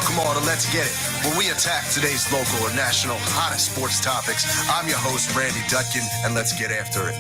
Welcome all to Let's Get It, where we attack today's local or national hottest sports topics. I'm your host, Randy Dutkin, and let's get after it.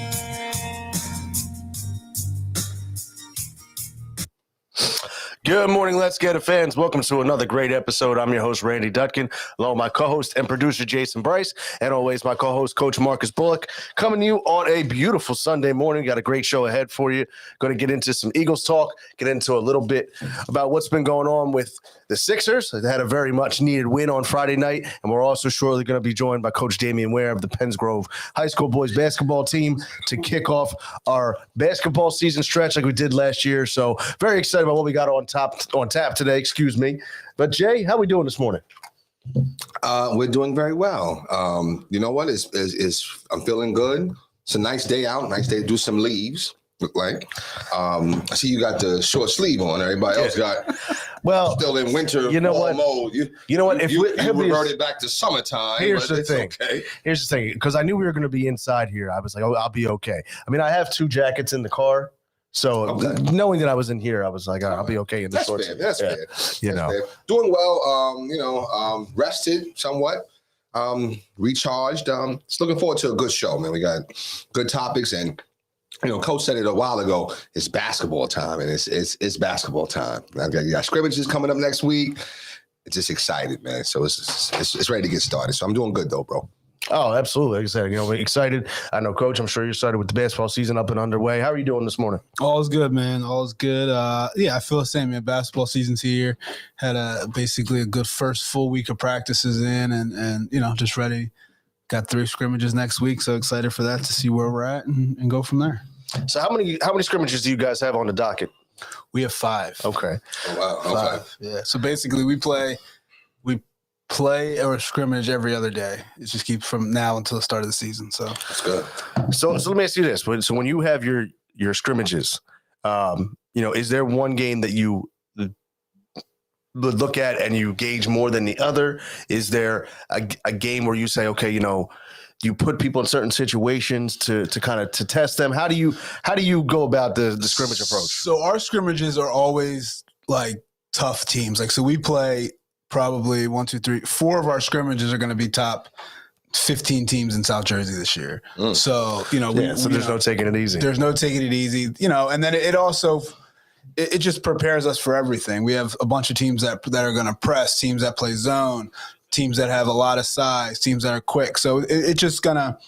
Good morning, Let's Get It fans. Welcome to another great episode. I'm your host, Randy Dutkin, along with my co-host and producer, Jason Bryce, and always my co-host, Coach Marcus Bullock, coming to you on a beautiful Sunday morning. Got a great show ahead for you. Going to get into some Eagles talk, get into a little bit about what's been going on with the Sixers. They had a very much needed win on Friday night, and we're also shortly going to be joined by Coach Damian Ware of the Penns Grove High School boys basketball team to kick off our basketball season stretch like we did last year. So very excited about what we got on tap today, excuse me. But Jay, how we doing this morning? We're doing very well. You know what? I'm feeling good. It's a nice day out. Nice day to do some leaves. Look like. I see you got the short sleeve on. Everybody else got still in winter. You know what? Mode. You know what? If you reverted back to summertime. Here's the thing. Okay. Here's the thing. Because I knew we were going to be inside here. I was like, oh, I'll be okay. I mean, I have two jackets in the car. So knowing that I was in here, I was like, I'll be okay in the shorts. That's fair. Fair. Doing well. Rested somewhat. Recharged. Just looking forward to a good show, man. We got good topics, and Coach said it a while ago. It's basketball time, and it's basketball time. You got scrimmages coming up next week. It's just excited, man. So it's ready to get started. So I'm doing good though, bro. Oh, absolutely. Like I said, we're excited. I know, Coach, I'm sure you're excited with the basketball season up and underway. How are you doing this morning? All is good, man. All is good. I feel the same, man. Basketball season's here. Had basically a good first full week of practices in and just ready. Got 3 scrimmages next week, so excited for that to see where we're at and go from there. So how many scrimmages do you guys have on the docket? We have 5. Okay. Oh, wow. 5. Okay. Yeah. So basically we play or scrimmage every other day. It just keeps from now until the start of the season. So that's good. So let me ask you this. So when you have your scrimmages, is there one game that you would look at and you gauge more than the other? Is there a game where you say, okay, you put people in certain situations to kind of to test them? How do you go about the scrimmage approach? So our scrimmages are always like tough teams. Like, so we play probably 1, 2, 3, 4 of our scrimmages are going to be top 15 teams in South Jersey this year. So, so there's no taking it easy. There's no taking it easy, and then it also, it just prepares us for everything. We have a bunch of teams that are going to press, teams that play zone, teams that have a lot of size, teams that are quick. So it's just going to,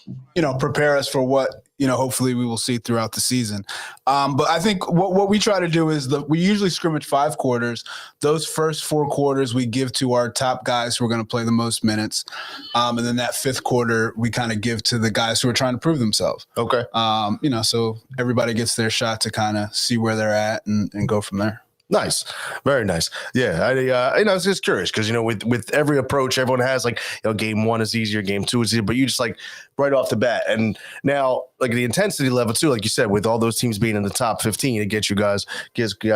prepare us for what, hopefully we will see throughout the season. But I think what we try to do is we usually scrimmage 5 quarters. Those first 4 quarters we give to our top guys who are going to play the most minutes. And then that 5th quarter we kind of give to the guys who are trying to prove themselves. Okay. So everybody gets their shot to kind of see where they're at and go from there. Nice. Very nice. Yeah. I was just curious because, with every approach, everyone has game 1 is easier, game 2 is easier, but you just right off the bat. And now the intensity level too, like you said, with all those teams being in the top 15, it gets you guys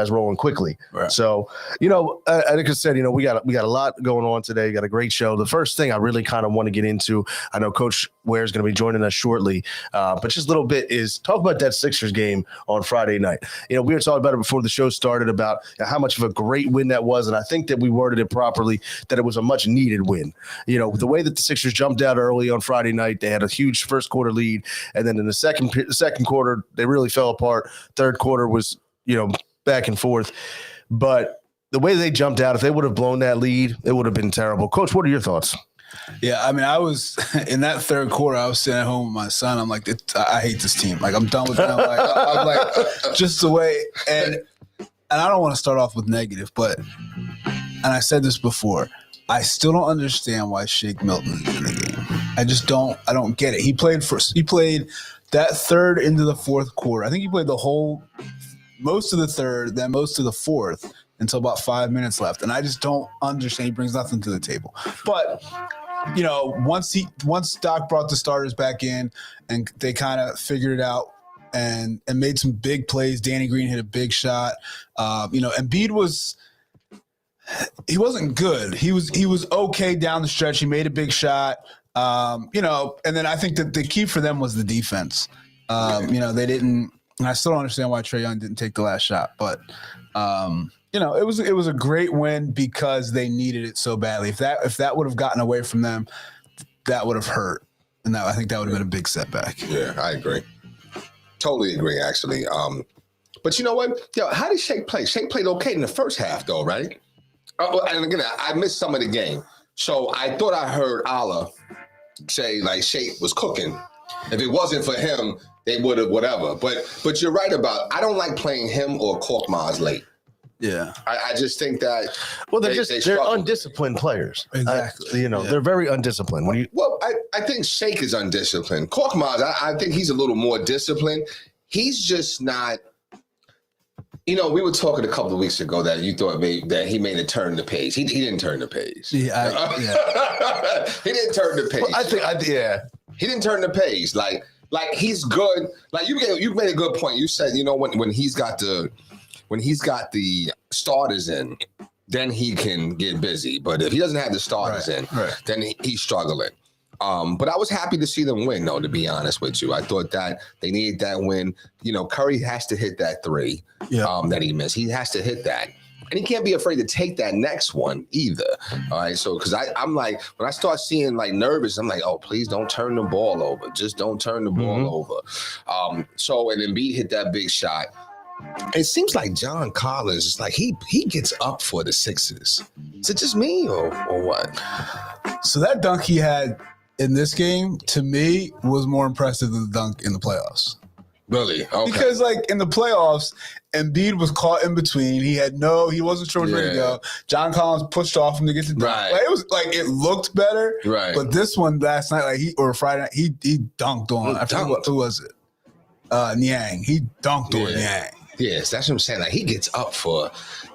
rolling quickly. Right. So, like I said, we got a lot going on today. We got a great show. The first thing I really kind of want to get into, I know Coach Ware is going to be joining us shortly, but just a little bit is talk about that Sixers game on Friday night. We were talking about it before the show started about how much of a great win that was. And I think that we worded it properly, that it was a much needed win. The way that the Sixers jumped out early on Friday night, they had a huge first quarter lead. And then in the second quarter, they really fell apart. Third quarter was, back and forth. But the way they jumped out, if they would have blown that lead, it would have been terrible. Coach, what are your thoughts? Yeah, I mean, I was in that third quarter. I was sitting at home with my son. I'm like, I hate this team. I'm done with them. I'm like, just the way. And I don't want to start off with negative, but and I said this before, I still don't understand why Shake Milton is in the game. I don't get it. He played that third into the fourth quarter. I think he played most of the third, then most of the fourth until about 5 minutes left. And I just don't understand. He brings nothing to the table. But once Doc brought the starters back in and they kind of figured it out and made some big plays. Danny Green hit a big shot. Embiid he wasn't good. He was okay down the stretch. He made a big shot. And then I think that the key for them was the defense. They didn't, and I still don't understand why Trae Young didn't take the last shot, but it was a great win because they needed it so badly. If that would have gotten away from them, that would have hurt, and I think that would have been a big setback. Yeah, I agree. Totally agree, actually. But you know what? How did Shake play? Shake played okay in the first half, though, right? And again, I missed some of the game, so I thought I heard Allah say like Shake was cooking. If it wasn't for him, they would have whatever. But you're right about. I don't like playing him or Korkmaz late. Yeah, I just think that. Well, they're undisciplined players. Exactly. They're very undisciplined. I think Shake is undisciplined. Korkmaz, I think he's a little more disciplined. He's just not. We were talking a couple of weeks ago that you thought that he made a turn the page. He didn't turn the page. Yeah. He didn't turn the page. Well, He didn't turn the page. Like he's good. Like you made a good point. You said when he's got the starters in, then he can get busy. But if he doesn't have the starters in, then he's struggling. But I was happy to see them win, though, to be honest with you. I thought that they needed that win. Curry has to hit that three that he missed. He has to hit that. And he can't be afraid to take that next one either. All right. So, because I'm like, when I start seeing like nervous, I'm like, oh, please don't turn the ball over. Just don't turn the ball over. And Embiid hit that big shot. It seems like John Collins is like he gets up for the Sixers. Is it just me or what? So that dunk he had in this game, to me, was more impressive than the dunk in the playoffs. Really? Okay. Because like in the playoffs, Embiid was caught in between. He wasn't sure where to go. John Collins pushed off him to get the dunk. Right. Like, it was like it looked better. Right. But this one last night, Friday night, he dunked on. I forget who was it? Niang. He dunked on Niang. Yes, that's what I'm saying. Like he gets up for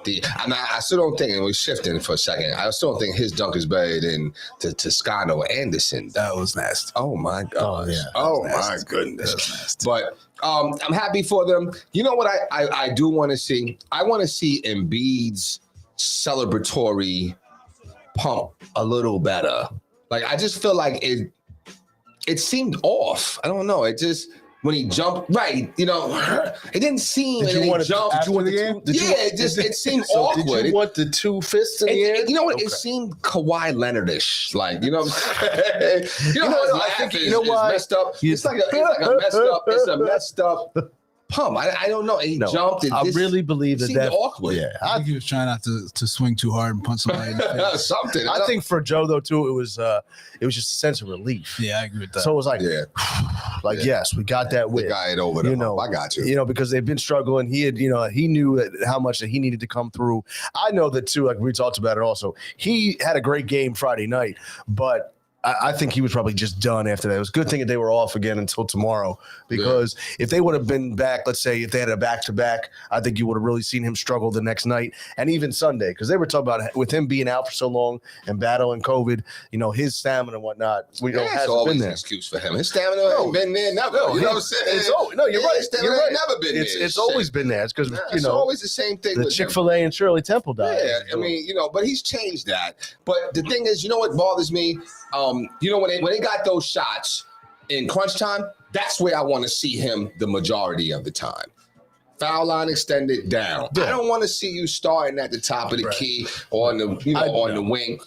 I still don't think, and we're shifting for a second. I still don't think his dunk is better than Toscano Anderson. That was nasty. Oh my god. Oh yeah. Oh my goodness. But I'm happy for them. You know what I do want to see? I want to see Embiid's celebratory pump a little better. Like I just feel like it seemed off. I don't know. It just. When he jumped, it didn't seem. Did you want to jump? After the game? It seemed awkward. Did you want the two fists in the air? You know what? Okay. It seemed Kawhi Leonard-ish. Like, you know what I'm saying? Why? Messed up. It's like a messed up pump. I don't know. He jumped. I really believe that seemed awkward. Yeah, I think he was trying not to swing too hard and punch somebody in the face. Something. I think for Joe though too, it was just a sense of relief. Yeah, I agree with that. So it was like, yes, we got that win. The guy it over. I got you. Because they've been struggling. He had, he knew how much that he needed to come through. I know that too. Like we talked about it also. He had a great game Friday night, but I think he was probably just done after that. It was a good thing that they were off again until tomorrow, because if they would have been back, let's say if they had a back-to-back, I think you would have really seen him struggle the next night and even Sunday, because they were talking about with him being out for so long and battling COVID, his stamina and whatnot. That's always an excuse for him. His stamina ain't been there never. You know what I'm saying? You're right. Stamina ain't never been there. It's always been there. It's because, it's always the same thing. The Chick-fil-A and Shirley Temple died. Yeah, I mean, but he's changed that. But the thing is, what bothers me? When they got those shots in crunch time, that's where I want to see him the majority of the time. Foul line extended down. Yeah. I don't want to see you starting at the top of the key or on the wing.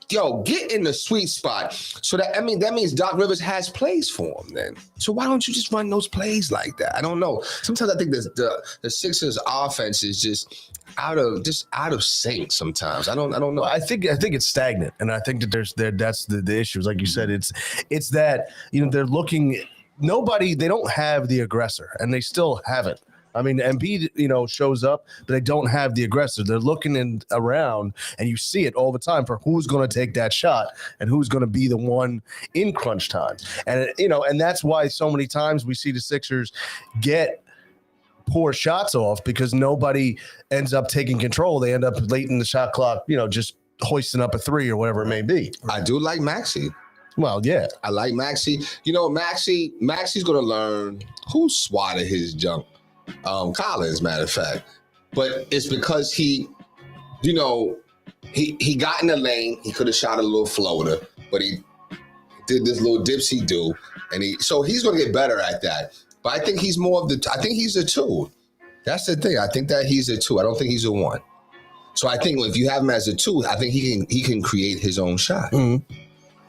Yo, get in the sweet spot. So that means Doc Rivers has plays for him then. So why don't you just run those plays like that? I don't know. Sometimes I think the Sixers offense is just out of sync sometimes. I don't know. I think it's stagnant, and I think that that's the issue. Like you said, it's that they're looking. They don't have the aggressor, and they still haven't. I mean, Embiid, shows up, but they don't have the aggressor. They're looking around, and you see it all the time for who's going to take that shot and who's going to be the one in crunch time. And and that's why so many times we see the Sixers get poor shots off, because nobody ends up taking control. They end up late in the shot clock, just hoisting up a three or whatever it may be. I do like Maxey. Well, yeah. I like Maxey. Maxey's going to learn who swatted his jump. Collins, matter of fact. But it's because he got in the lane. He could have shot a little floater, but he did this little dipsy do. So he's going to get better at that. But I think he's I think he's a 2. That's the thing. I think that he's a 2. I don't think he's a 1. So I think if you have him as a 2, I think he can create his own shot. Mhm.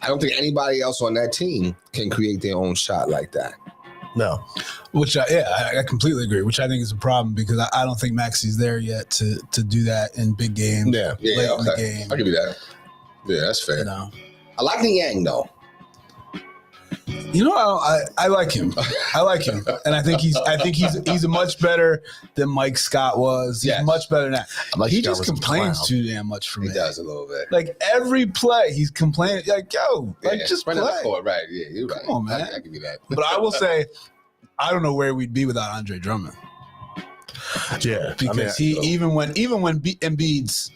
I don't think anybody else on that team can create their own shot like that. No. Which I completely agree. Which I think is a problem because I don't think Maxi's there yet to do that in big games. Yeah. late in the game. I'll give you that. Yeah, that's fair. You know, I like Niang though. I like him. I like him, and I think he's much better than Mike Scott was. He's much better than that. He just complains too damn much for me. He does a little bit. Like every play, he's complaining. Like, yo, just play. The court, right? Yeah, you're right. Come on, man. I give you that. But I will say, I don't know where we'd be without Andre Drummond. Yeah, Because even when Embiid's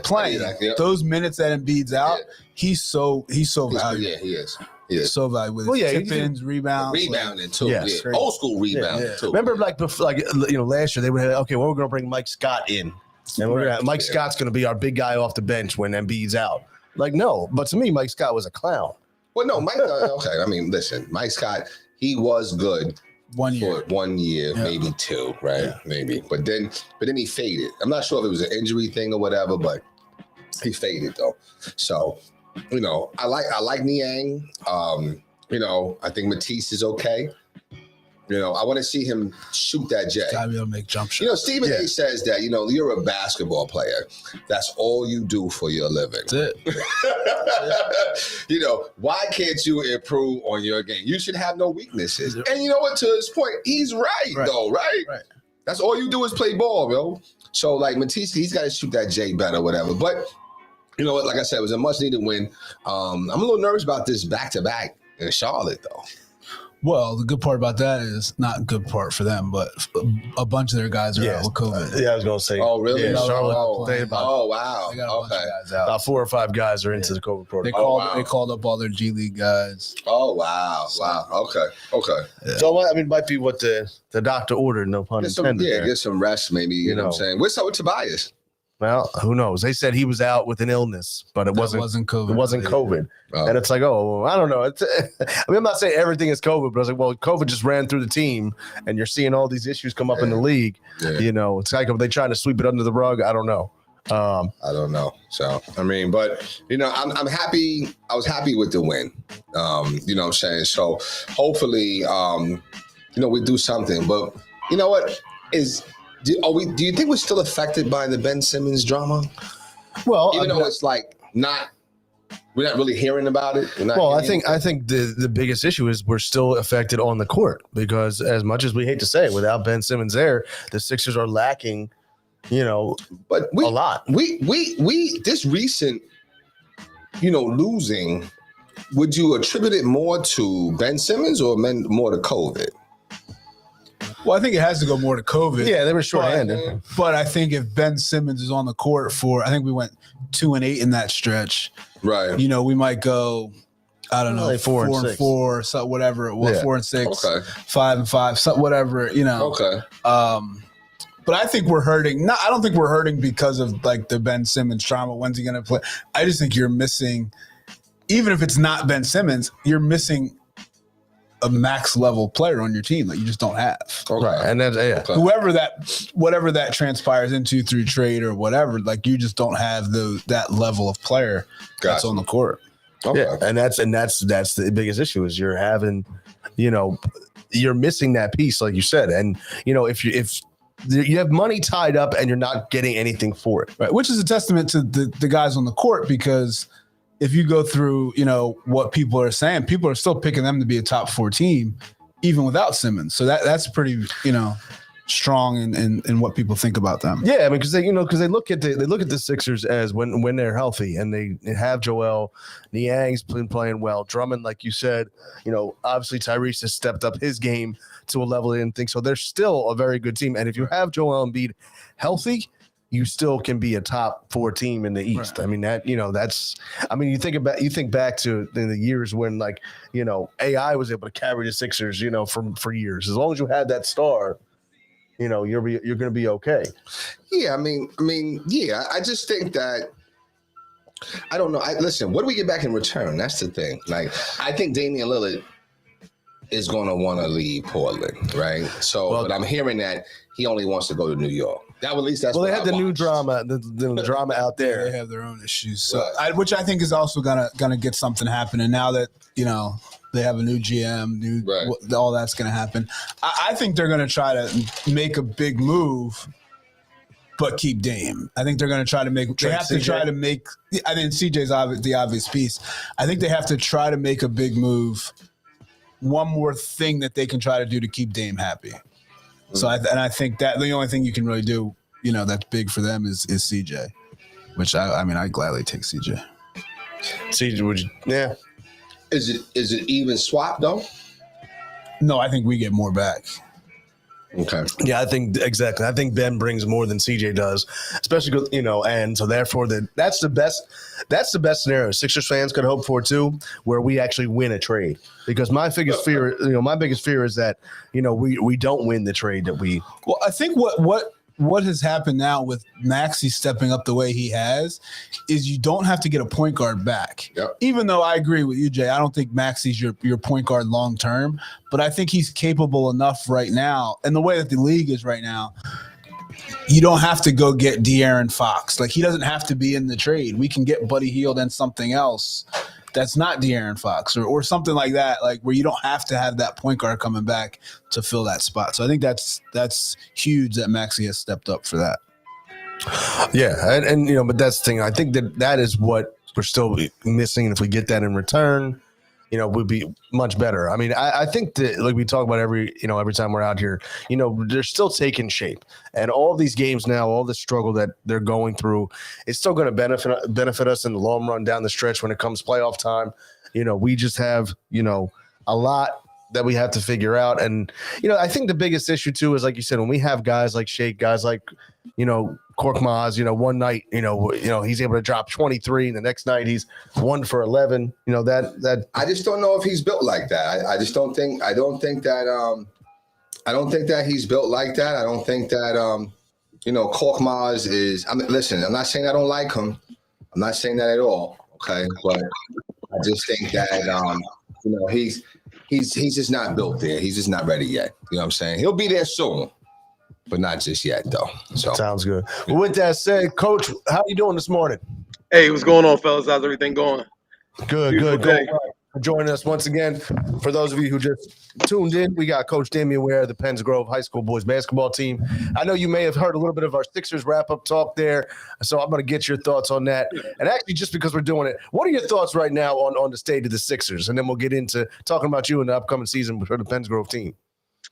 playing, those minutes that Embiid's out, he's so valuable. Yeah, he is. Yeah. So valuable. Well, tip-ins, rebounds. Rebounding, too. Yes. Yeah. Old school rebounding, too. Remember, last year, they would have, okay, well, we're going to bring Mike Scott in. And Mike Scott's going to be our big guy off the bench when Embiid's out. Like, no. But to me, Mike Scott was a clown. Well, no, Mike, okay. I mean, listen, Mike Scott, he was good. 1 year. For 1 year, maybe 2, right? Yeah. Maybe. But then he faded. I'm not sure if it was an injury thing or whatever, but he faded, though. So, I like Niang. I think Matisse is okay. I want to see him shoot that J. Gotta be able to make jump shots. Stephen A says that, you're a basketball player. That's all you do for your living. That's it. Why can't you improve on your game? You should have no weaknesses. And you know what? To his point, he's right. though, right? Right. That's all you do is play ball, bro. So, like, Matisse, he's got to shoot that J better, whatever. But, you know what? Like I said, it was a much-needed win. I'm a little nervous about this back-to-back in Charlotte, though. Well, the good part about that is not a good part for them, but a bunch of their guys are out with COVID. Yeah, I was going to say. Oh, really? Yeah, Charlotte. Wow. They got a bunch of guys out. About 4 or 5 guys are into the COVID protocol. They called up all their G League guys. Oh, wow. Wow. Okay. Yeah. So, it might be what the doctor ordered, no pun intended. Get some rest, maybe. You know what I'm saying? What's up with Tobias? Well, who knows? They said he was out with an illness, but it wasn't COVID. It wasn't COVID. Oh. And it's like, I don't know. I'm not saying everything is COVID, but I was like, well, COVID just ran through the team, and you're seeing all these issues come up in the league. Yeah. It's like, are they trying to sweep it under the rug? I don't know. I don't know. So, but, I'm happy. I was happy with the win. You know what I'm saying? So, hopefully, we do something. But you know what? Do you think we're still affected by the Ben Simmons drama? Well, even though it's like we're not really hearing about it. Well, I think the biggest issue is we're still affected on the court because as much as we hate to say it, without Ben Simmons there, the Sixers are lacking, but a lot. We this recent, losing, would you attribute it more to Ben Simmons or more to COVID? Well, I think it has to go more to COVID. Yeah, they were short-handed. But I think if Ben Simmons is on the court I think we went 2-8 in that stretch. Right. We might go, I don't know, like 4-4, so whatever it was, 4-6, okay. 5-5, so whatever, Okay. But I think we're hurting. I don't think we're hurting because of like the Ben Simmons trauma. When's he going to play? I just think you're missing, even if it's not Ben Simmons, you're missing a max level player on your team that you just don't have. Okay. Right. And then whatever that transpires into through trade or whatever, like you just don't have that level of player that's on the court. Okay. Yeah. And that's the biggest issue is you're having, you're missing that piece, like you said. And, if you have money tied up and you're not getting anything for it. Right. Which is a testament to the guys on the court because if you go through, what people are saying, people are still picking them to be a top 4 team, even without Simmons. So that's pretty, strong in what people think about them. Yeah, I mean, because they look at the Sixers as when they're healthy and they have Joel, Niang's been playing well, Drummond, like you said, obviously Tyrese has stepped up his game to a level they didn't think so. They're still a very good team, and if you have Joel Embiid healthy, you still can be a top 4 team in the East. Right. I mean, you think back to the years when AI was able to carry the Sixers, for years. As long as you had that star, you're going to be okay. Yeah. Yeah, I just think that, I don't know. Listen, what do we get back in return? That's the thing. Like, I think Damian Lillard is going to want to leave Portland, right? So, but I'm hearing that he only wants to go to New York. That at least that's well, what they had I the new watched. drama, the drama out They there. have their own issues, so Right. which I think is also gonna get something happening now that they have a new GM, Right. all that's gonna happen. I think they're gonna try to make a big move, but keep Dame. I think they're gonna try to make. They have to try to make. I mean, CJ's the obvious piece. I think they have to try to make a big move. One more thing that they can try to do to keep Dame happy. So I think that the only thing you can really do, that's big for them is CJ, which I gladly take CJ. CJ, would you, yeah. Is it even swap though? No, I think we get more back. Okay. Yeah, I think exactly. I think Ben brings more than CJ does, especially and so therefore that's the best. That's the best scenario Sixers fans could hope for too, where we actually win a trade. Because my biggest fear is that we don't win the trade that we. Well, I think what has happened now with Maxey stepping up the way he has is you don't have to get a point guard back. Yep. Even though I agree with you, Jay, I don't think Maxey's your point guard long term, but I think he's capable enough right now. And the way that the league is right now, you don't have to go get De'Aaron Fox. Like, he doesn't have to be in the trade. We can get Buddy Hield and something else that's not De'Aaron Fox or something like that, like where you don't have to have that point guard coming back to fill that spot. So I think that's huge that Maxey has stepped up for that. Yeah, and but that's the thing. I think that is what we're still missing. And if we get that in return, we'd be much better. I mean, I think that, like we talk about every time we're out here, they're still taking shape, and all these games now, all the struggle that they're going through, it's still going to benefit us in the long run down the stretch when it comes playoff time. We just have a lot that we have to figure out, and I think the biggest issue too is, like you said, when we have guys like Shake, guys like Korkmaz, one night, he's able to drop 23, and the next night he's 1 for 11. That I just don't know if he's built like that. I don't think that he's built like that. I don't think that Korkmaz is. Listen, I'm not saying I don't like him. I'm not saying that at all. Okay, but I just think that he's just not built there. He's just not ready yet. You know what I'm saying? He'll be there soon, but not just yet, though. So sounds good. Well, with that said, Coach, how you doing this morning? Hey, what's going on, fellas? How's everything going? Good. For joining us once again. For those of you who just tuned in, we got Coach Damian Ware, the Penns Grove High School boys basketball team. I know you may have heard a little bit of our Sixers wrap-up talk there, so I'm going to get your thoughts on that. And actually, just because we're doing it, what are your thoughts right now on the state of the Sixers? And then we'll get into talking about you in the upcoming season for the Penns Grove team.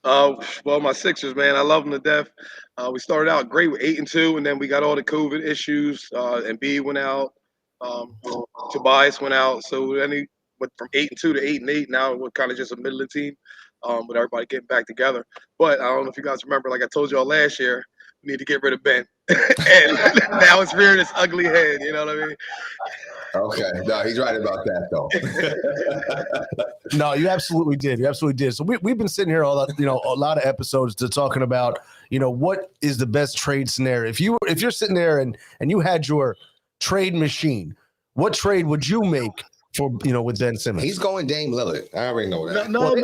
Well, my Sixers, man, I love them to death. We started out great with 8-2, and then we got all the COVID issues. Embiid went out, Tobias went out, so then he went from 8-2 to 8-8. Now we're kind of just a middling team, with everybody getting back together. But I don't know if you guys remember, like I told y'all last year, we need to get rid of Ben, and now it's rearing its ugly head. You know what I mean? okay, no, he's right about that though. No, you absolutely did. So we've been sitting here a lot of episodes to talking about, what is the best trade scenario. If you're sitting there and you had your trade machine, what trade would you make for with Ben Simmons? He's going Dame Lillard. I already know that. No.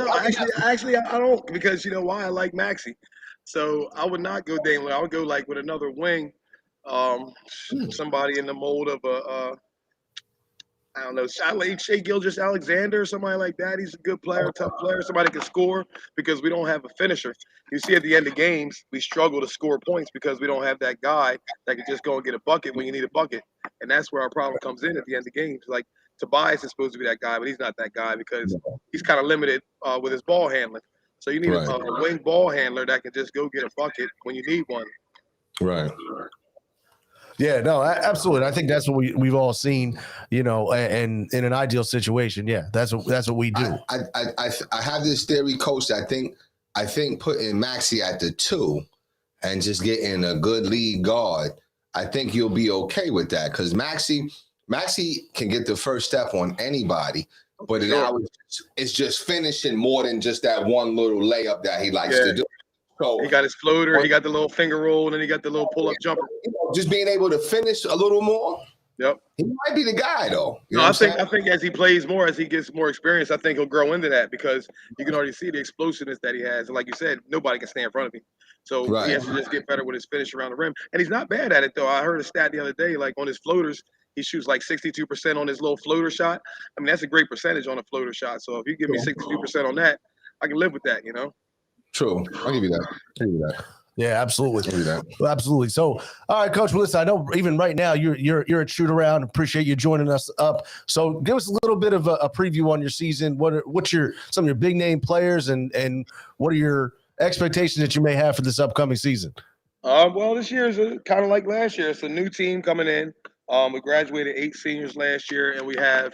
Actually, I don't, because you know why? I like Maxey, so I would not go Dame Lillard. I would go like with another wing, somebody in the mold of I don't know, Shai Gilgeous-Alexander or somebody like that. He's a good player, tough player, somebody can score, because we don't have a finisher. You see at the end of games, we struggle to score points because we don't have that guy that can just go and get a bucket when you need a bucket. And that's where our problem comes in at the end of games. Like, Tobias is supposed to be that guy, but he's not that guy because he's kind of limited with his ball handling. So you need a wing ball handler that can just go get a bucket when you need one. Right. Yeah, no, absolutely. I think that's what we've all seen, and in an ideal situation, yeah, that's what we do. I have this theory, Coach. I think putting Maxey at the 2 and just getting a good lead guard, I think you'll be okay with that, because Maxey can get the first step on anybody, but it's just finishing more than just that one little layup that he likes to do. So he got his floater, he got the little finger roll, and then he got the little pull-up jumper. Just being able to finish a little more. Yep. He might be the guy, though. I think as he plays more, as he gets more experience, I think he'll grow into that, because you can already see the explosiveness that he has. And like you said, nobody can stay in front of him. So he has to just get better with his finish around the rim. And he's not bad at it, though. I heard a stat the other day, like on his floaters, he shoots like 62% on his little floater shot. I mean, that's a great percentage on a floater shot. So if you give me 62% on that, I can live with that, you know? True. I'll give you that. Yeah, absolutely. I'll give you that. Well, absolutely. So, all right, Coach. Well, listen, I know even right now you're a shoot around. Appreciate you joining us up. So, give us a little bit of a preview on your season. What's some of your big name players and what are your expectations that you may have for this upcoming season? Well, this year is kind of like last year. It's a new team coming in. We graduated 8 seniors last year, and we have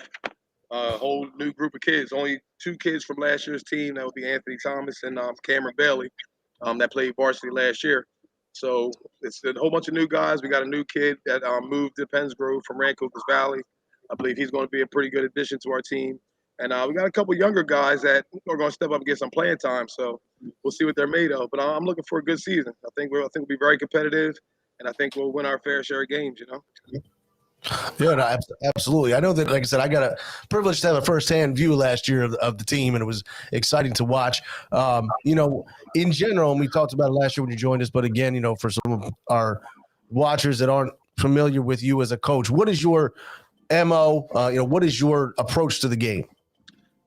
a whole new group of kids. Only 2 kids from last year's team. That would be Anthony Thomas and Cameron Bailey. That played varsity last year. So it's a whole bunch of new guys. We got a new kid that moved to Pennsgrove from Rancocas Valley. I believe he's going to be a pretty good addition to our team. And we got a couple younger guys that are going to step up and get some playing time. So we'll see what they're made of. But I'm looking for a good season. I think we'll be very competitive, and I think we'll win our fair share of games, you know. Yeah, no, absolutely. I know that, like I said, I got a privilege to have a firsthand view last year of the team, and it was exciting to watch. In general, and we talked about it last year when you joined us, but again, for some of our watchers that aren't familiar with you as a coach, what is your MO? What is your approach to the game?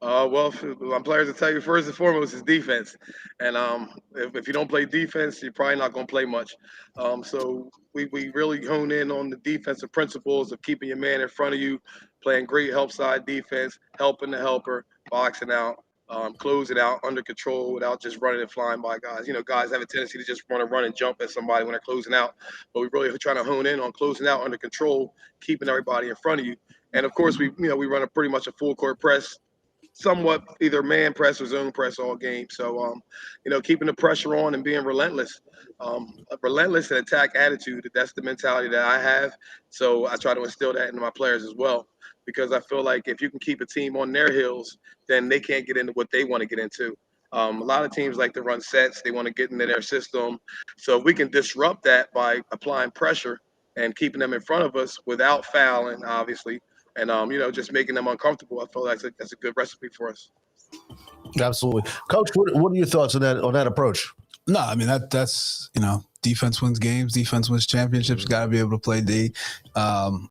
Well, my players will tell you first and foremost is defense, and if you don't play defense, you're probably not going to play much. So we really hone in on the defensive principles of keeping your man in front of you, playing great help side defense, helping the helper, boxing out, closing out under control without just running and flying by guys. Guys have a tendency to just want to run and jump at somebody when they're closing out, but we really trying to hone in on closing out under control, keeping everybody in front of you. And of course, we run a full court press. Somewhat either man press or zone press all game. So, keeping the pressure on and being relentless, a relentless and attack attitude. That's the mentality that I have. So I try to instill that into my players as well, because I feel like if you can keep a team on their heels, then they can't get into what they want to get into. A lot of teams like to run sets. They want to get into their system. So if we can disrupt that by applying pressure and keeping them in front of us without fouling, obviously, and just making them uncomfortable, I feel like that's a good recipe for us. Absolutely, Coach. What are your thoughts on that approach? No, I mean that's defense wins games, defense wins championships. Got to be able to play D,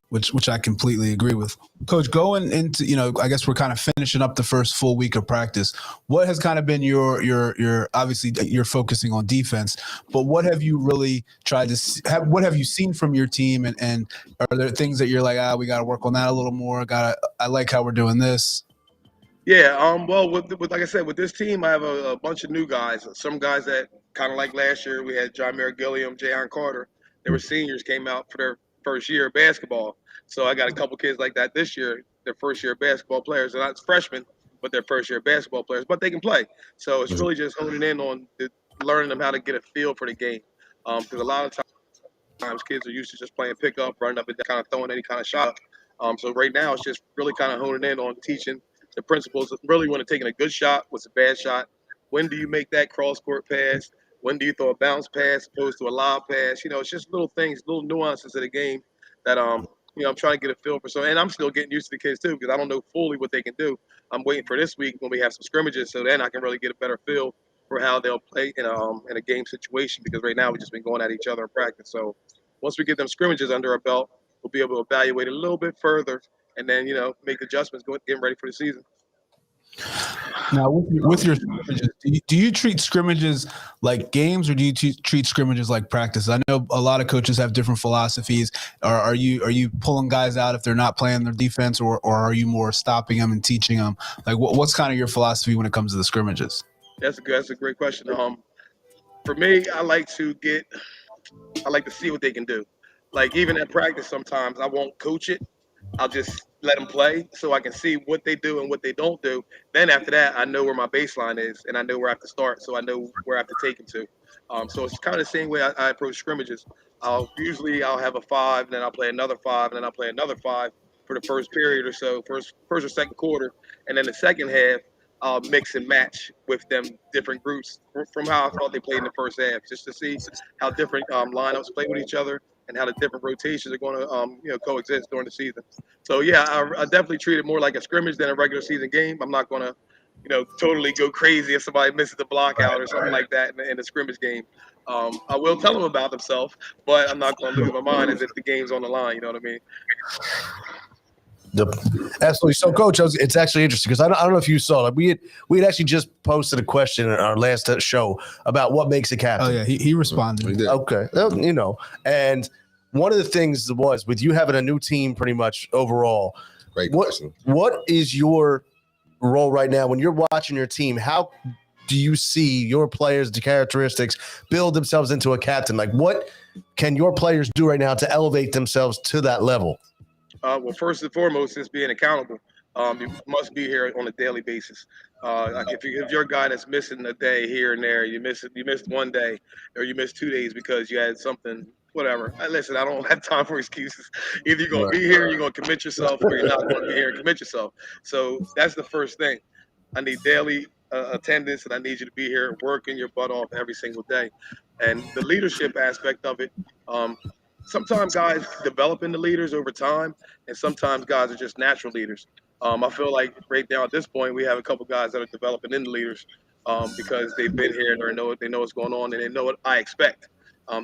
which I completely agree with. Coach, going into I guess we're kind of finishing up the first full week of practice. What has kind of been your obviously you're focusing on defense, but what have you really tried to what have you seen from your team, and are there things that you're like, we got to work on that a little more? I like how we're doing this. Yeah, well, with like I said, with this team, I have a bunch of new guys. Some guys that kind of like last year, we had John Mayer Gilliam, Jayon Carter. They were seniors, came out for their first year of basketball. So I got a couple kids like that this year, their first year basketball players. They're not freshmen, but they're first year basketball players, but they can play. So it's really just honing in on learning them how to get a feel for the game. Because a lot of times kids are used to just playing pickup, running up and kind of throwing any kind of shot. So right now it's just really kind of honing in on teaching the principles really when taking a good shot, what's a bad shot, when do you make that cross-court pass, when do you throw a bounce pass opposed to a lob pass. It's just little things, little nuances of the game that I'm trying to get a feel for. So, and I'm still getting used to the kids too, because I don't know fully what they can do. I'm waiting for this week when we have some scrimmages, so then I can really get a better feel for how they'll play in a game situation, because right now we've just been going at each other in practice. So once we get them scrimmages under our belt, we'll be able to evaluate a little bit further, and then make adjustments getting ready for the season. Now, with your scrimmages, do you treat scrimmages like games, or do you treat scrimmages like practice? I know a lot of coaches have different philosophies. Are you pulling guys out if they're not playing their defense, or are you more stopping them and teaching them? Like, what's kind of your philosophy when it comes to the scrimmages? That's a great question. For me, I like to see what they can do. Like, even at practice, sometimes I won't coach it. I'll just let them play so I can see what they do and what they don't do. Then after that, I know where my baseline is, and I know where I have to start, so I know where I have to take them to. So it's kind of the same way I approach scrimmages. I'll have a 5, and then I'll play another 5, and then I'll play another 5 for the first period or so, first or second quarter. And then the second half, I'll mix and match with them different groups from how I thought they played in the first half, just to see how different lineups play with each other and how the different rotations are going to coexist during the season. So yeah, I definitely treat it more like a scrimmage than a regular season game. I'm not going to totally go crazy if somebody misses the block out or something like that in a scrimmage game. I will tell them about themselves, but I'm not going to lose my mind as if the game's on the line. You know what I mean? Absolutely. So, Coach, it's actually interesting because I don't know if you saw it. We had actually just posted a question in our last show about what makes a captain. Oh yeah, he responded. He did. Okay, and one of the things was with you having a new team, pretty much overall. Great question. What is your role right now when you're watching your team? How do you see your players, the characteristics, build themselves into a captain? Like, what can your players do right now to elevate themselves to that level? Well, first and foremost, is being accountable. You must be here on a daily basis. Like if you're a guy that's missing a day here and there, you missed one day, or you missed 2 days because you had something, whatever. Listen, I don't have time for excuses. Either you're gonna be here, you're gonna commit yourself, or you're not gonna be here and commit yourself. So that's the first thing. I need daily attendance, and I need you to be here working your butt off every single day. And the leadership aspect of it. Sometimes guys develop into leaders over time, and sometimes guys are just natural leaders. I feel like right now at this point we have a couple guys that are developing into leaders because they've been here and they know what's going on and they know what I expect.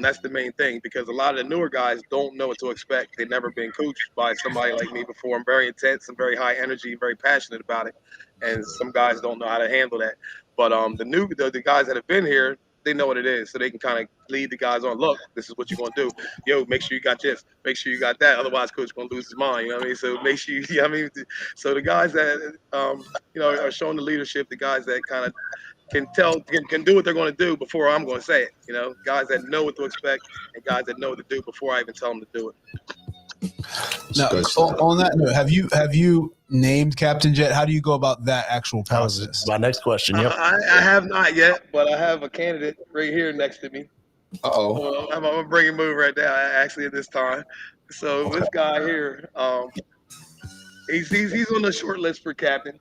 That's the main thing because a lot of the newer guys don't know what to expect. They've never been coached by somebody like me before. I'm very intense and very high energy, very passionate about it, and some guys don't know how to handle that. But the guys that have been here, they know what it is, so they can kind of lead the guys on. Look, this is what you're gonna do. Yo, make sure you got this. Make sure you got that. Otherwise, coach gonna lose his mind. You know what I mean? So make sure So the guys that are showing the leadership, the guys that kind of can do what they're going to do before I'm going to say it. Guys that know what to expect and guys that know what to do before I even tell them to do it. Now, on that note, have you named Captain Jet? How do you go about that actual That was process? my next question. Yep. I have not yet, but I have a candidate right here next to me. Uh-oh. I'm gonna bring him over right now. Actually, at this time. So this guy here, he's on the short list for captain.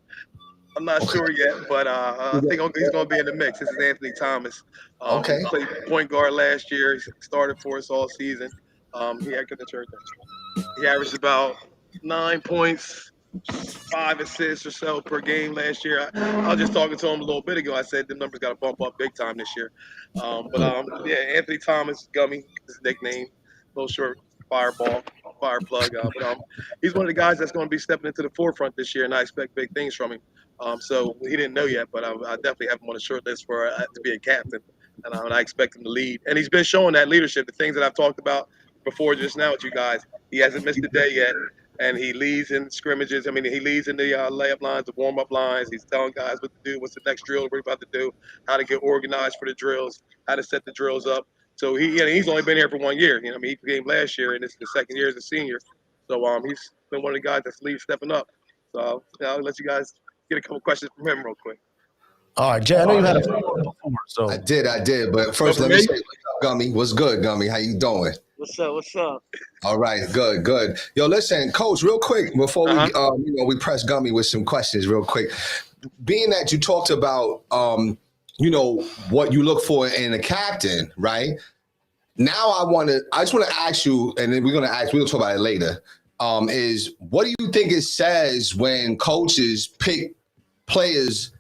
I'm not sure yet, but I think he's going to be in the mix. This is Anthony Thomas. Okay. He played point guard last year. He started for us all season. He averaged about 9 points, 5 assists or so per game last year. I was just talking to him a little bit ago. I said the numbers got to bump up big time this year. Anthony Thomas, Gummy, his nickname, little short fire plug. But he's one of the guys that's going to be stepping into the forefront this year, and I expect big things from him. So he didn't know yet, but I definitely have him on the short list for to be a captain, and I expect him to lead. And he's been showing that leadership, the things that I've talked about before just now with you guys. He hasn't missed a day yet, and he leads in scrimmages. I mean, he leads in the layup lines, the warm-up lines. He's telling guys what to do, what's the next drill we're about to do, how to get organized for the drills, how to set the drills up. So he's only been here for 1 year. He came last year, and it's the second year as a senior. So he's been one of the guys that's stepping up. So I'll let you guys get a couple questions from him real quick. All right, Jay, I know you had a before, so I did. But first, let me say, what's up, Gummy? What's good, Gummy? How you doing? What's up? All right, good. Yo, listen, Coach, real quick before we press Gummy with some questions, real quick. Being that you talked about, what you look for in a captain, right? Now I just want to ask you, and then we'll talk about it later. Is what do you think it says when coaches pick players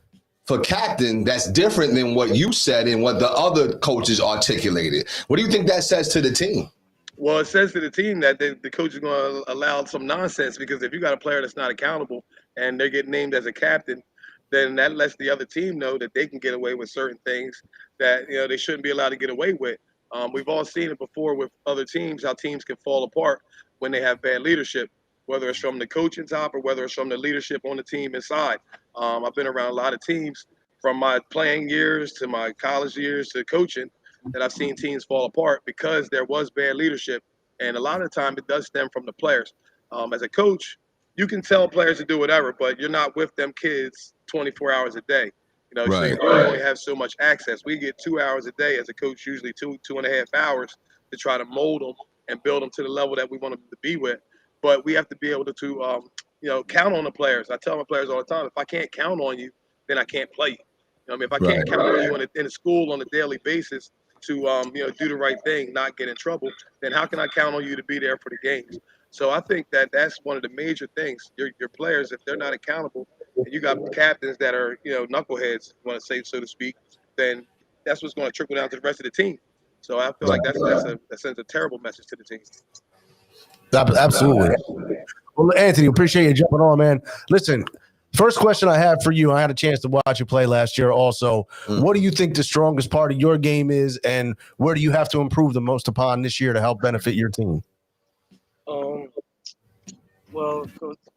for captain that's different than what you said and what the other coaches articulated? What do you think that says to the team? Well, it says to the team that the coach is going to allow some nonsense, because if you got a player that's not accountable and they get named as a captain, then that lets the other team know that they can get away with certain things that they shouldn't be allowed to get away with. We've all seen it before with other teams, how teams can fall apart when they have bad leadership, whether it's from the coaching top or whether it's from the leadership on the team inside. I've been around a lot of teams from my playing years to my college years to coaching that I've seen teams fall apart because there was bad leadership. And a lot of the time it does stem from the players. As a coach, you can tell players to do whatever, but you're not with them kids 24 hours a day. So you only have so much access. We get 2 hours a day as a coach, usually 2.5 hours to try to mold them and build them to the level that we want them to be with. But we have to be able to count on the players. I tell my players all the time, if I can't count on you, then I can't play you. If I can't count on you in a school on a daily basis to do the right thing, not get in trouble, then how can I count on you to be there for the games? So I think that that's one of the major things. Your players, if they're not accountable, and you got captains that are, knuckleheads, want to say so to speak, then that's what's going to trickle down to the rest of the team. So I feel like that sends a terrible message to the team. Absolutely. Well, Anthony, appreciate you jumping on, man. Listen, first question I have for you, I had a chance to watch you play last year also. What do you think the strongest part of your game is, and where do you have to improve the most upon this year to help benefit your team? Well,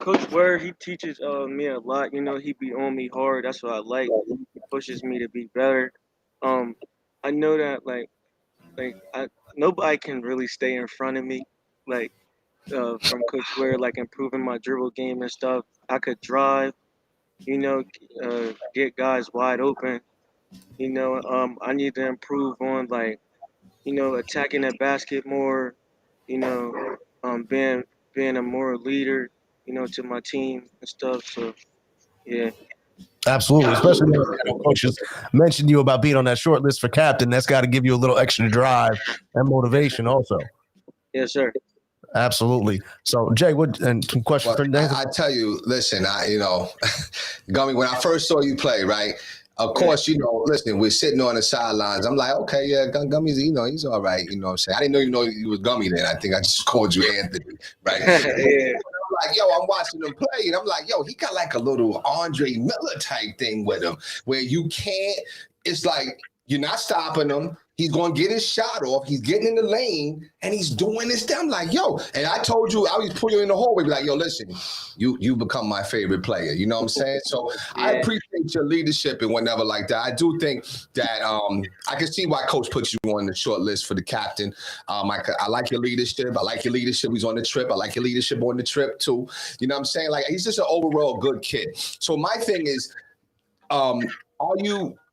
Coach Ware, he teaches me a lot. He be on me hard. That's what I like. He pushes me to be better. I know that nobody can really stay in front of me, like from Coach Ware, like improving my dribble game and stuff. I could drive, get guys wide open. I need to improve on attacking the basket more. Being a more leader, to my team and stuff. So yeah. Absolutely, especially when coaches mentioned you about being on that short list for captain. That's got to give you a little extra drive and motivation also. Yes, sir. Absolutely. So, Jay, some questions for Nathan? I tell you, listen, Gummy, when I first saw you play, right? Of course, listen, we're sitting on the sidelines. I'm like, okay, yeah, Gummy's, he's all right. You know what I'm saying? I didn't know you was Gummy then. I think I just called you Anthony, right? Yeah. I'm like, I'm watching him play, and I'm like, he got like a little Andre Miller type thing with him, where you can't. It's like you're not stopping him. He's going to get his shot off. He's getting in the lane, and he's doing this thing. I'm like, and I told you, I was putting you in the hallway, be like, listen, you become my favorite player. You know what I'm saying? So I appreciate your leadership and whatever like that. I do think that I can see why Coach puts you on the short list for the captain. I like your leadership. I like your leadership. He's on the trip. I like your leadership on the trip, too. You know what I'm saying? Like, he's just an overall good kid. So my thing is,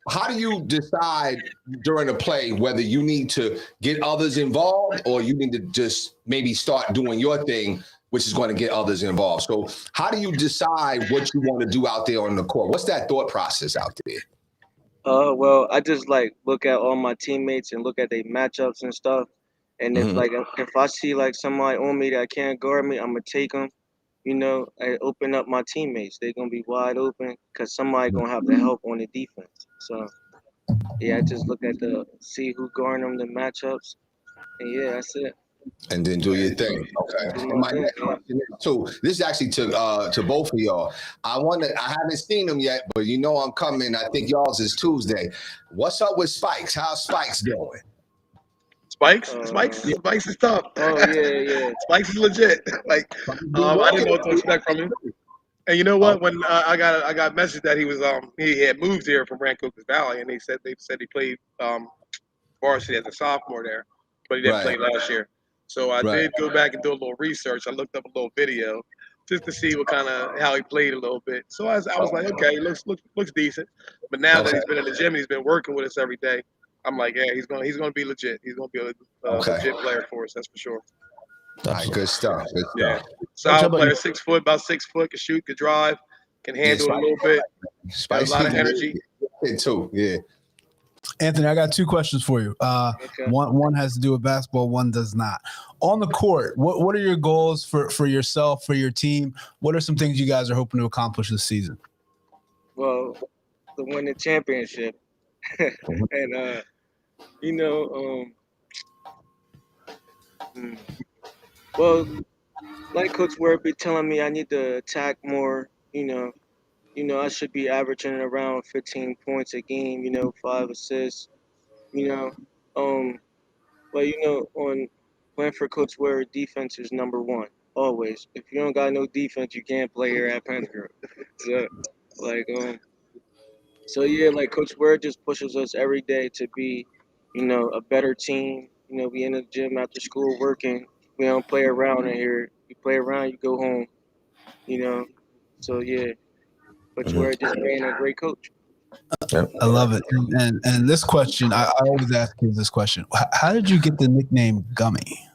how do you decide during a play whether you need to get others involved or you need to just maybe start doing your thing, which is going to get others involved? So how do you decide what you want to do out there on the court? What's that thought process out there? Well, I just look at all my teammates and look at their matchups and stuff. And if I see somebody on me that can't guard me, I'm gonna take them. I open up my teammates. They're gonna be wide open because somebody gonna have to help on the defense. So yeah, I just look at see who guarding them the matchups, and yeah, that's it. And then do your thing. Okay. My next question is too. This is actually to both of y'all. I haven't seen them yet, but I'm coming. I think y'all's is Tuesday. What's up with Spikes? How's Spikes doing? Spikes is tough. Oh yeah. Spikes is legit. I didn't know what to expect from him. And you know what? When I got message that he was he had moved here from Rancocas Valley, and they said he played varsity as a sophomore there, but he didn't play last year. So I did go back and do a little research. I looked up a little video just to see how he played a little bit. So I was like, okay, looks decent. But now that he's been in the gym and he's been working with us every day, I'm like, yeah, he's gonna be legit. He's gonna be a legit player for us. That's for sure. All right, good stuff. Yeah, solid player, 6 foot, about 6 foot, can shoot, can drive, can handle it a little bit. Got a lot of energy. Too, yeah. Anthony, I got 2 questions for you. Okay. One has to do with basketball, one does not. On the court, what are your goals for yourself, for your team? What are some things you guys are hoping to accomplish this season? Well, to win the championship, and well, like Coach Ware be telling me, I need to attack more. I should be averaging around 15 points a game. 5 assists. But on playing for Coach Ware, defense is number one always. If you don't got no defense, you can't play here at Penfield. So Coach Ware just pushes us every day to be, a better team. We in the gym after school working. We don't play around in here. You play around, you go home. So yeah, Coach Ware just being a great coach. I love it. And this question, I always ask you this question. How did you get the nickname Gummy?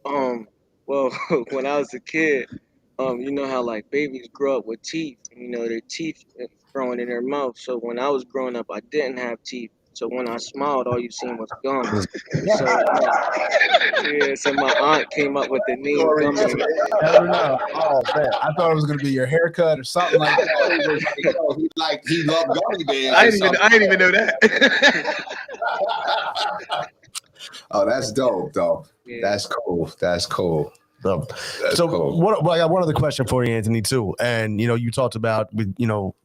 Well, when I was a kid, you know how babies grow up with teeth, their teeth growing in their mouth. So when I was growing up, I didn't have teeth. So when I smiled, all you seen was gum. So my aunt came up with the name Gummy. Never know. Oh man, I thought it was gonna be your haircut or something like that. He loved gummy bears. I didn't even know that. Oh, that's dope, though. Yeah. That's cool. That's cool. So Cool. I got one other question for you, Anthony, too. And, you talked about with,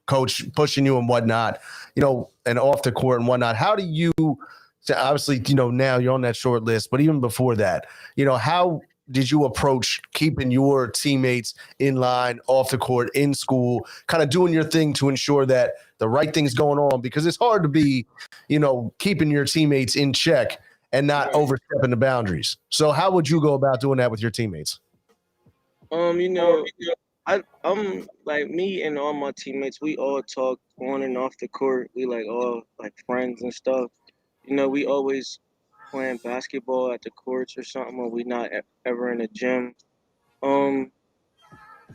coach pushing you and whatnot, and off the court and whatnot. How do you, obviously, now you're on that short list, but even before that, how did you approach keeping your teammates in line, off the court, in school, kind of doing your thing to ensure that the right thing's going on? Because it's hard to be, keeping your teammates in check and not overstepping the boundaries. So how would you go about doing that with your teammates? I'm like me and all my teammates. We all talk on and off the court. We all friends and stuff. We always playing basketball at the courts or something when we not ever in the gym.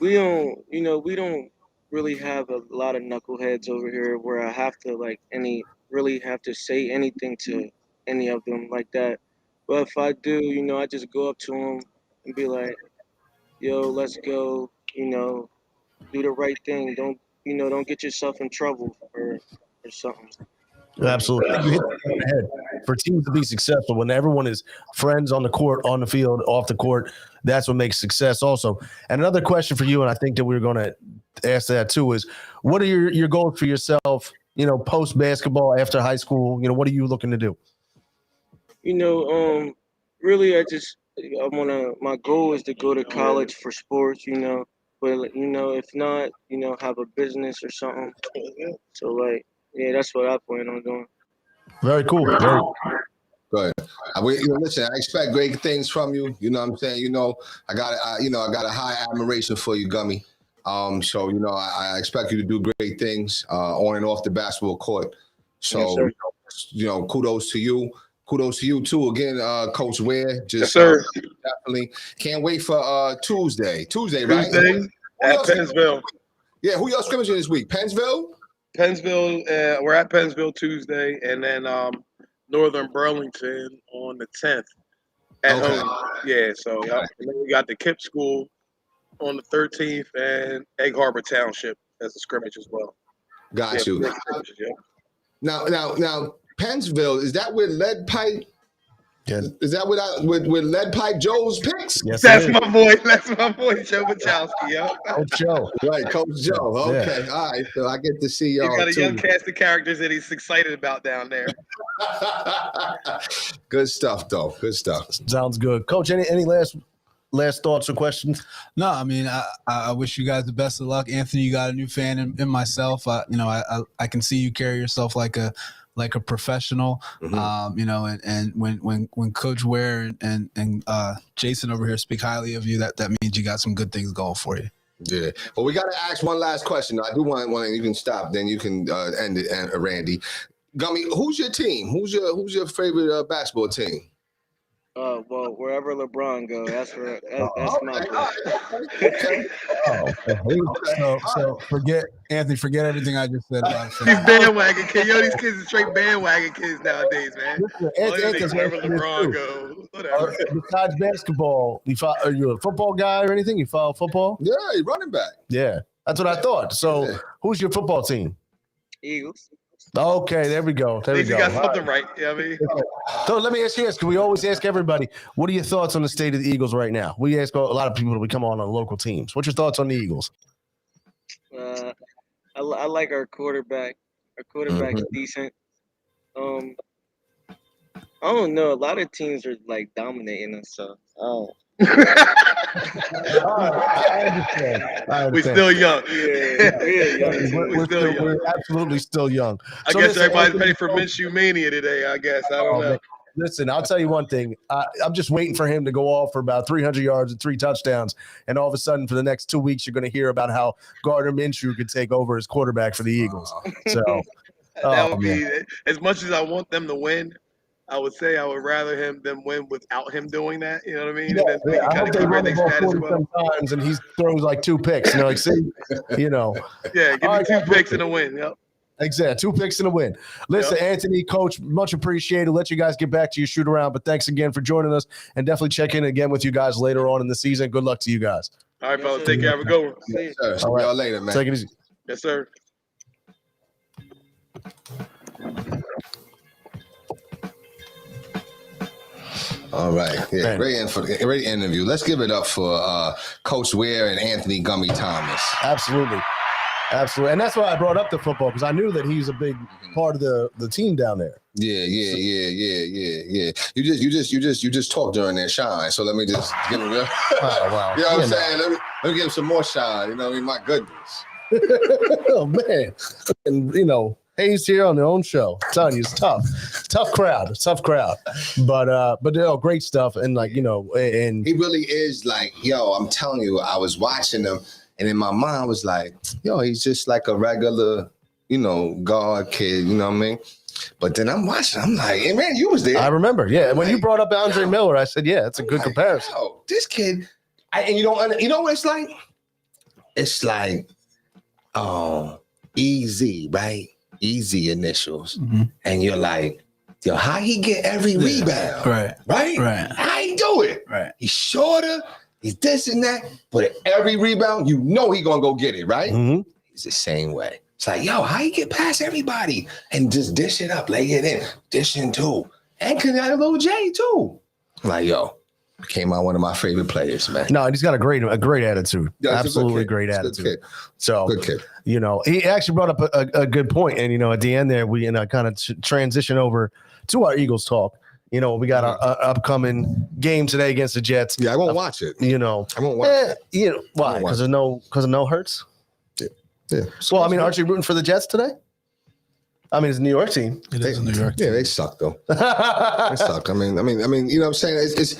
We don't really have a lot of knuckleheads over here where I have to really have to say anything to any of them like that. But if I do, I just go up to them and be like, yo, let's go, do the right thing. Don't get yourself in trouble or something. Absolutely. You hit the nail on the head. For teams to be successful, when everyone is friends on the court, on the field, off the court, that's what makes success also. And another question for you, and I think that we're going to ask that too, is what are your goals for yourself, post basketball, after high school? What are you looking to do? Really, my goal is to go to college for sports, but, if not, have a business or something. So, that's what I plan on doing. Very cool. Good. Listen, I expect great things from you. You know what I'm saying? I got a high admiration for you, Gummy. So, I expect you to do great things on and off the basketball court. So, yes, kudos to you. Kudos to you too. Again, Coach Ware. Yes, sir. Definitely can't wait for Tuesday. Tuesday, right? Tuesday at Pennsville. Yeah, who y'all scrimmaging this week? Pennsville. We're at Pennsville Tuesday, and then Northern Burlington on the 10th at home. Yeah, so and then we got the KIPP School on the 13th and Egg Harbor Township as a scrimmage as well. Got you. Now, Pennsville, is that with Lead Pipe? Yeah. Is that with Lead Pipe Joe's picks? Yes, That's my boy, Joe Wachowski, yo. Coach Joe. Right, Coach Joe. Okay, Yeah. All right. So I get to see y'all. He's got a too. young cast of characters that he's excited about down there. Good stuff, though. Good stuff. Sounds good. Coach, any last thoughts or questions? No, I mean, I wish you guys the best of luck. Anthony, you got a new fan in myself. I can see you carry yourself like a professional, and when Coach Ware and Jason over here speak highly of you, that means you got some good things going for you. Yeah. Well, we got to ask one last question. I do want you can stop, then you can end it, Randy. Gummy, who's your team? Who's your favorite basketball team? Well, wherever LeBron goes, that's my So forget everything I just said about it. These bandwagon kids. These kids are straight bandwagon kids nowadays, man. Wherever LeBron goes, whatever. Besides basketball, are you a football guy or anything? You follow football? Yeah, he's running back. Yeah, that's what I thought. So, who's your football team? Eagles. Okay, there we go. At least you got something right. I mean, so let me ask you this: can we always ask everybody, what are your thoughts on the state of the Eagles right now? We ask a lot of people to come on local teams. What's your thoughts on the Eagles? I like our quarterback. Our quarterback's decent. I don't know. A lot of teams are dominating us, so I understand. we're still young. We're absolutely still young. I guess everybody's ready for Minshew Mania today. I guess I don't know. Listen, I'll tell you one thing. I'm just waiting for him to go off for about 300 yards and 3 touchdowns, and all of a sudden, for the next 2 weeks, you're going to hear about how Gardner Minshew could take over as quarterback for the Eagles. So that would be as much as I want them to win. I would say I would rather them win without him doing that. You know what I mean? Yeah, and then I hope they run the ball 40 sometimes, and he throws 2 picks. Yeah, give me 2 picks and a win. Yep. Exactly. 2 picks and a win. Listen, Anthony, Coach, much appreciated. Let you guys get back to your shoot around, but thanks again for joining us, and definitely check in again with you guys later on in the season. Good luck to you guys. All right, fellas. Take care. Have a good one. Yes, sir. See All right. y'all later, man. Take it easy. Yes, sir. All right. Yeah, Man. great interview. Let's give it up for Coach Ware and Anthony Gummy Thomas. Absolutely. Absolutely. And that's why I brought up the football, because I knew that he's a big part of the team down there. Yeah. You just talked during their shine. So let me just give him Wow. You know what I'm saying? Let me give him some more shine. You know what I mean? My goodness. Oh, man. And, Hayes here on their own show. I'm telling you, it's tough. Tough crowd. But great stuff. And and He really is like, I'm telling you, I was watching him, and in my mind was like, he's just like a regular, guard kid, you know what I mean? But then I'm watching, I'm like, hey, man, you was there. I remember. Yeah. When you brought up Andre Miller, I said, yeah, it's a good comparison. This kid, and you know what it's like? It's like, easy, right? Easy initials. Mm-hmm. And you're like, how he get every rebound? Right. How he do it? Right. He's shorter, he's this and that, but at every rebound, he gonna go get it, right? Mm-hmm. He's the same way. It's like, how he get past everybody and just dish it up, lay it in, dish in too. And can I little J too. I'm like, became one of my favorite players, man. No, he's got a great attitude. Yeah, absolutely great attitude. So, good kid. He actually brought up a good point. And, at the end there, we kind of transition over to our Eagles talk. We got our upcoming game today against the Jets. Yeah, I won't watch it. I won't watch it. Why? Because of no Hurts? Yeah. Well, aren't you rooting for the Jets today? It's a New York team. It is a New York. Yeah, they suck though. They suck. I mean, you know what I'm saying?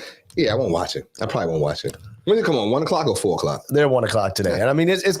I won't watch it. I probably won't watch it. When did it come on? 1 o'clock or 4 o'clock? They're 1 o'clock today, and it's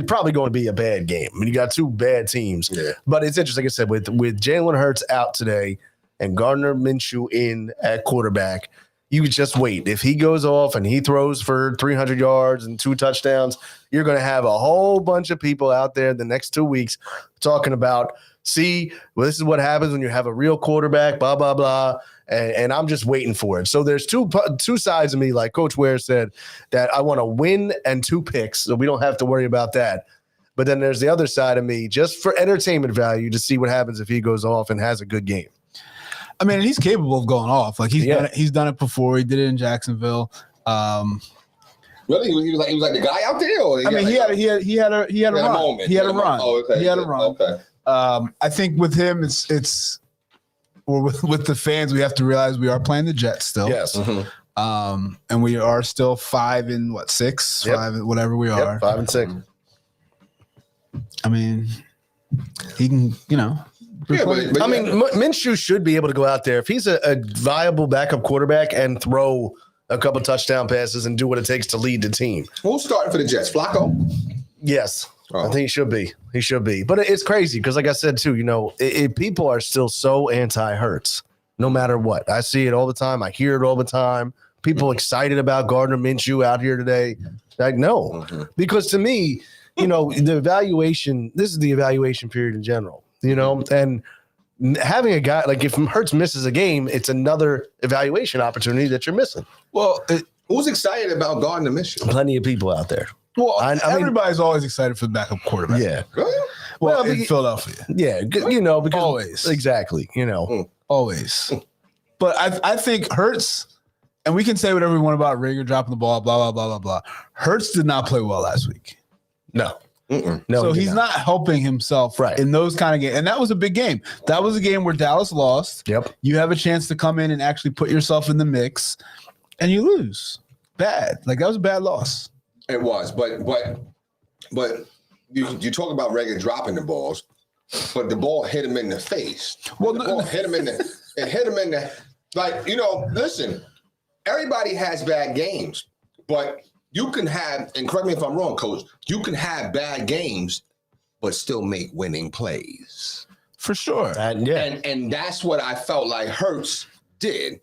probably going to be a bad game. You got 2 bad teams, but it's interesting. Like I said, with Jalen Hurts out today and Gardner Minshew in at quarterback, you just wait. If he goes off and he throws for 300 yards and 2 touchdowns, you're going to have a whole bunch of people out there the next 2 weeks talking about, this is what happens when you have a real quarterback, blah, blah, blah. And I'm just waiting for it. So there's two sides of me, like Coach Ware said, that I want to win and 2 picks, so we don't have to worry about that. But then there's the other side of me, just for entertainment value, to see what happens if he goes off and has a good game. He's capable of going off. Like he's done it before. He did it in Jacksonville. Really, he was like the guy out there. Or he had a run. Moment. He had a run. Oh, okay. He had a run. Okay. I think with him, or with the fans, we have to realize we are playing the Jets still. Yes. Mm-hmm. And we are still 5 and 6, Yep. 5, whatever we are. 5 and 6. He can, Minshew should be able to go out there if he's a viable backup quarterback and throw a couple touchdown passes and do what it takes to lead the team. Who's starting for the Jets? Flacco? Yes. I think he should be. But it's crazy because, like I said, too, people are still so anti-Hurts no matter what. I see it all the time. I hear it all the time. People excited about Gardner Minshew out here today. Like, no. Because to me, the evaluation, this is the evaluation period in general, and having a guy, like if Hurts misses a game, it's another evaluation opportunity that you're missing. Well, who's excited about Gardner Minshew? Plenty of people out there. Well, everybody's always excited for the backup quarterback. Yeah. Really? Well, in Philadelphia. Yeah. Because always. Exactly. Always. But I think Hurts, and we can say whatever we want about Rager dropping the ball, blah, blah, blah, blah, blah. Hurts did not play well last week. No. Mm-mm. No. So he's not helping himself in those kind of games. And that was a big game. That was a game where Dallas lost. Yep. You have a chance to come in and actually put yourself in the mix, and you lose. Bad. Like, that was a bad loss. It was, but you talk about Reagan dropping the balls, but the ball hit him in the face. Well, the ball hit him in the listen, everybody has bad games, but you can have, and correct me if I'm wrong, Coach, you can have bad games, but still make winning plays. For sure. And that's what I felt like Hurts did,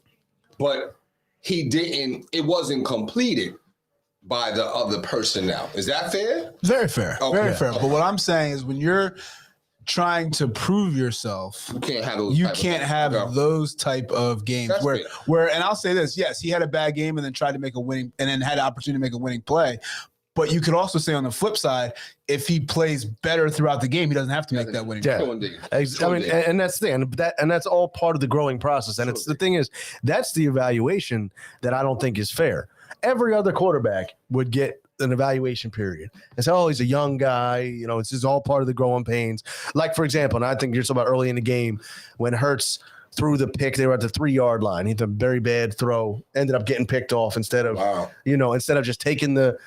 but he didn't, it wasn't completed by the other personnel. Is that fair? Very fair. Okay. Very fair. But what I'm saying is when you're trying to prove yourself, You can't have those. you can't have those type of games That's fair. where, and I'll say this, yes, he had a bad game and then tried to make a winning, and then had the opportunity to make a winning play. But you could also say on the flip side, if he plays better throughout the game, he doesn't have to make that winning play. I mean, and that's the thing, and that's all part of the growing process. And it's the thing is, that's the evaluation that I don't think is fair. Every other quarterback would get an evaluation period and say, oh, he's a young guy. You know, it's just all part of the growing pains. Like, for example, and I think you're talking about early in the game when Hurts threw the pick, they were at the 3-yard line. He had a very bad throw, ended up getting picked off instead of, instead of just taking the